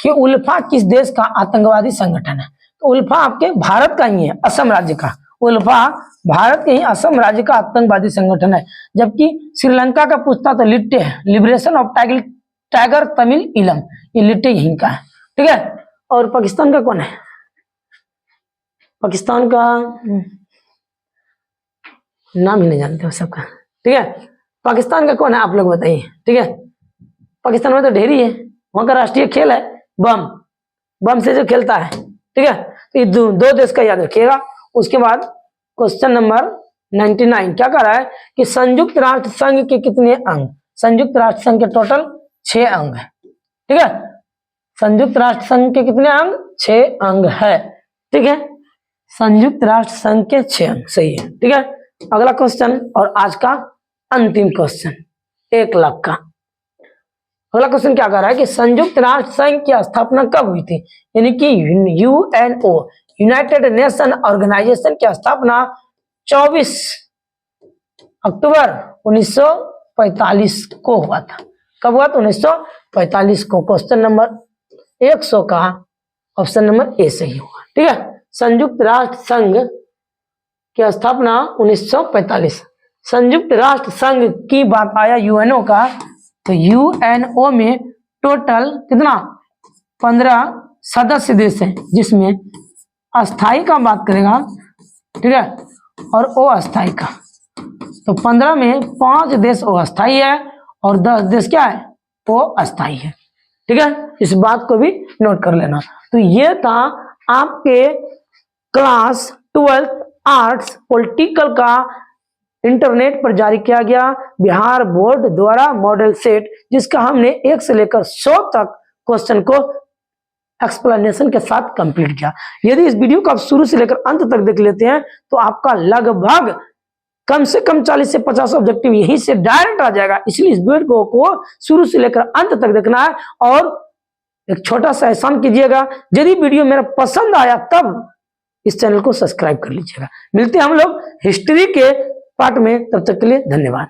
कि उल्फा किस देश का आतंकवादी संगठन है? तो उल्फा आपके भारत का ही है, असम राज्य का। उल्फा भारत के ही असम राज्य का आतंकवादी संगठन है। जबकि श्रीलंका का पूछता तो लिट्टे है, लिबरेशन ऑफ टाइगर तमिल इलम, ये लिट्टे यहीं का है। ठीक है, और पाकिस्तान का कौन है? पाकिस्तान का नाम ही नहीं जानते हो सबका। ठीक है, पाकिस्तान का कौन है आप लोग बताइए। ठीक है, पाकिस्तान में तो ढेरी है, वहां का राष्ट्रीय खेल है बम से जो खेलता है। ठीक है, तो ये दो देश का याद रखिएगा। उसके बाद क्वेश्चन नंबर 99 क्या कह रहा है कि संयुक्त राष्ट्र संघ के कितने अंग? संयुक्त राष्ट्र संघ के टोटल 6 अंग है। ठीक है, संयुक्त राष्ट्र संघ के कितने अंग? 6 अंग है। ठीक है, संयुक्त राष्ट्र संघ के 6 अंग, सही है। ठीक है, अगला क्वेश्चन और आज का अंतिम क्वेश्चन 1 लाख का। अगला क्वेश्चन क्या कह रहा है कि संयुक्त राष्ट्र संघ की स्थापना कब हुई थी? यानी कि UNO, यूनाइटेड नेशन ऑर्गेनाइजेशन की स्थापना 24 अक्टूबर 1945 को हुआ था। कब हुआ था? 1945 को। क्वेश्चन नंबर 100 का ऑप्शन नंबर ए सही होगा। ठीक है, संयुक्त राष्ट्र संघ की स्थापना 1945। संयुक्त राष्ट्र संघ की बात आया UNO का, तो UNO में टोटल कितना? 15 सदस्य देश हैं, जिसमें अस्थाई का बात करेगा, ठीक है, और अस्थाई का। तो 15 में 5 देश अस्थाई है और 10 देश क्या है? वो अस्थाई है। ठीक है, इस बात को भी नोट कर लेना। तो ये था आपके क्लास 12 आर्ट्स पॉलिटिकल का इंटरनेट पर जारी किया गया बिहार बोर्ड द्वारा मॉडल सेट, जिसका हमने 1 से लेकर 100 तक क्वेश्चन को एक्सप्लेनेशन के साथ कंप्लीट किया। यदि इस वीडियो को आप शुरू से लेकर अंत तक देख लेते हैं तो आपका लगभग कम से कम 40 से 50 ऑब्जेक्टिव यहीं से डायरेक्ट आ जाएगा। इसलिए इस वीडियो को शुरू से लेकर अंत तक देखना है। और एक छोटा सा एहसान कीजिएगा, यदि वीडियो मेरा पसंद आया तब इस चैनल को सब्सक्राइब कर लीजिएगा। मिलते हैं हम लोग हिस्ट्री के पार्ट में, तब तक के लिए धन्यवाद।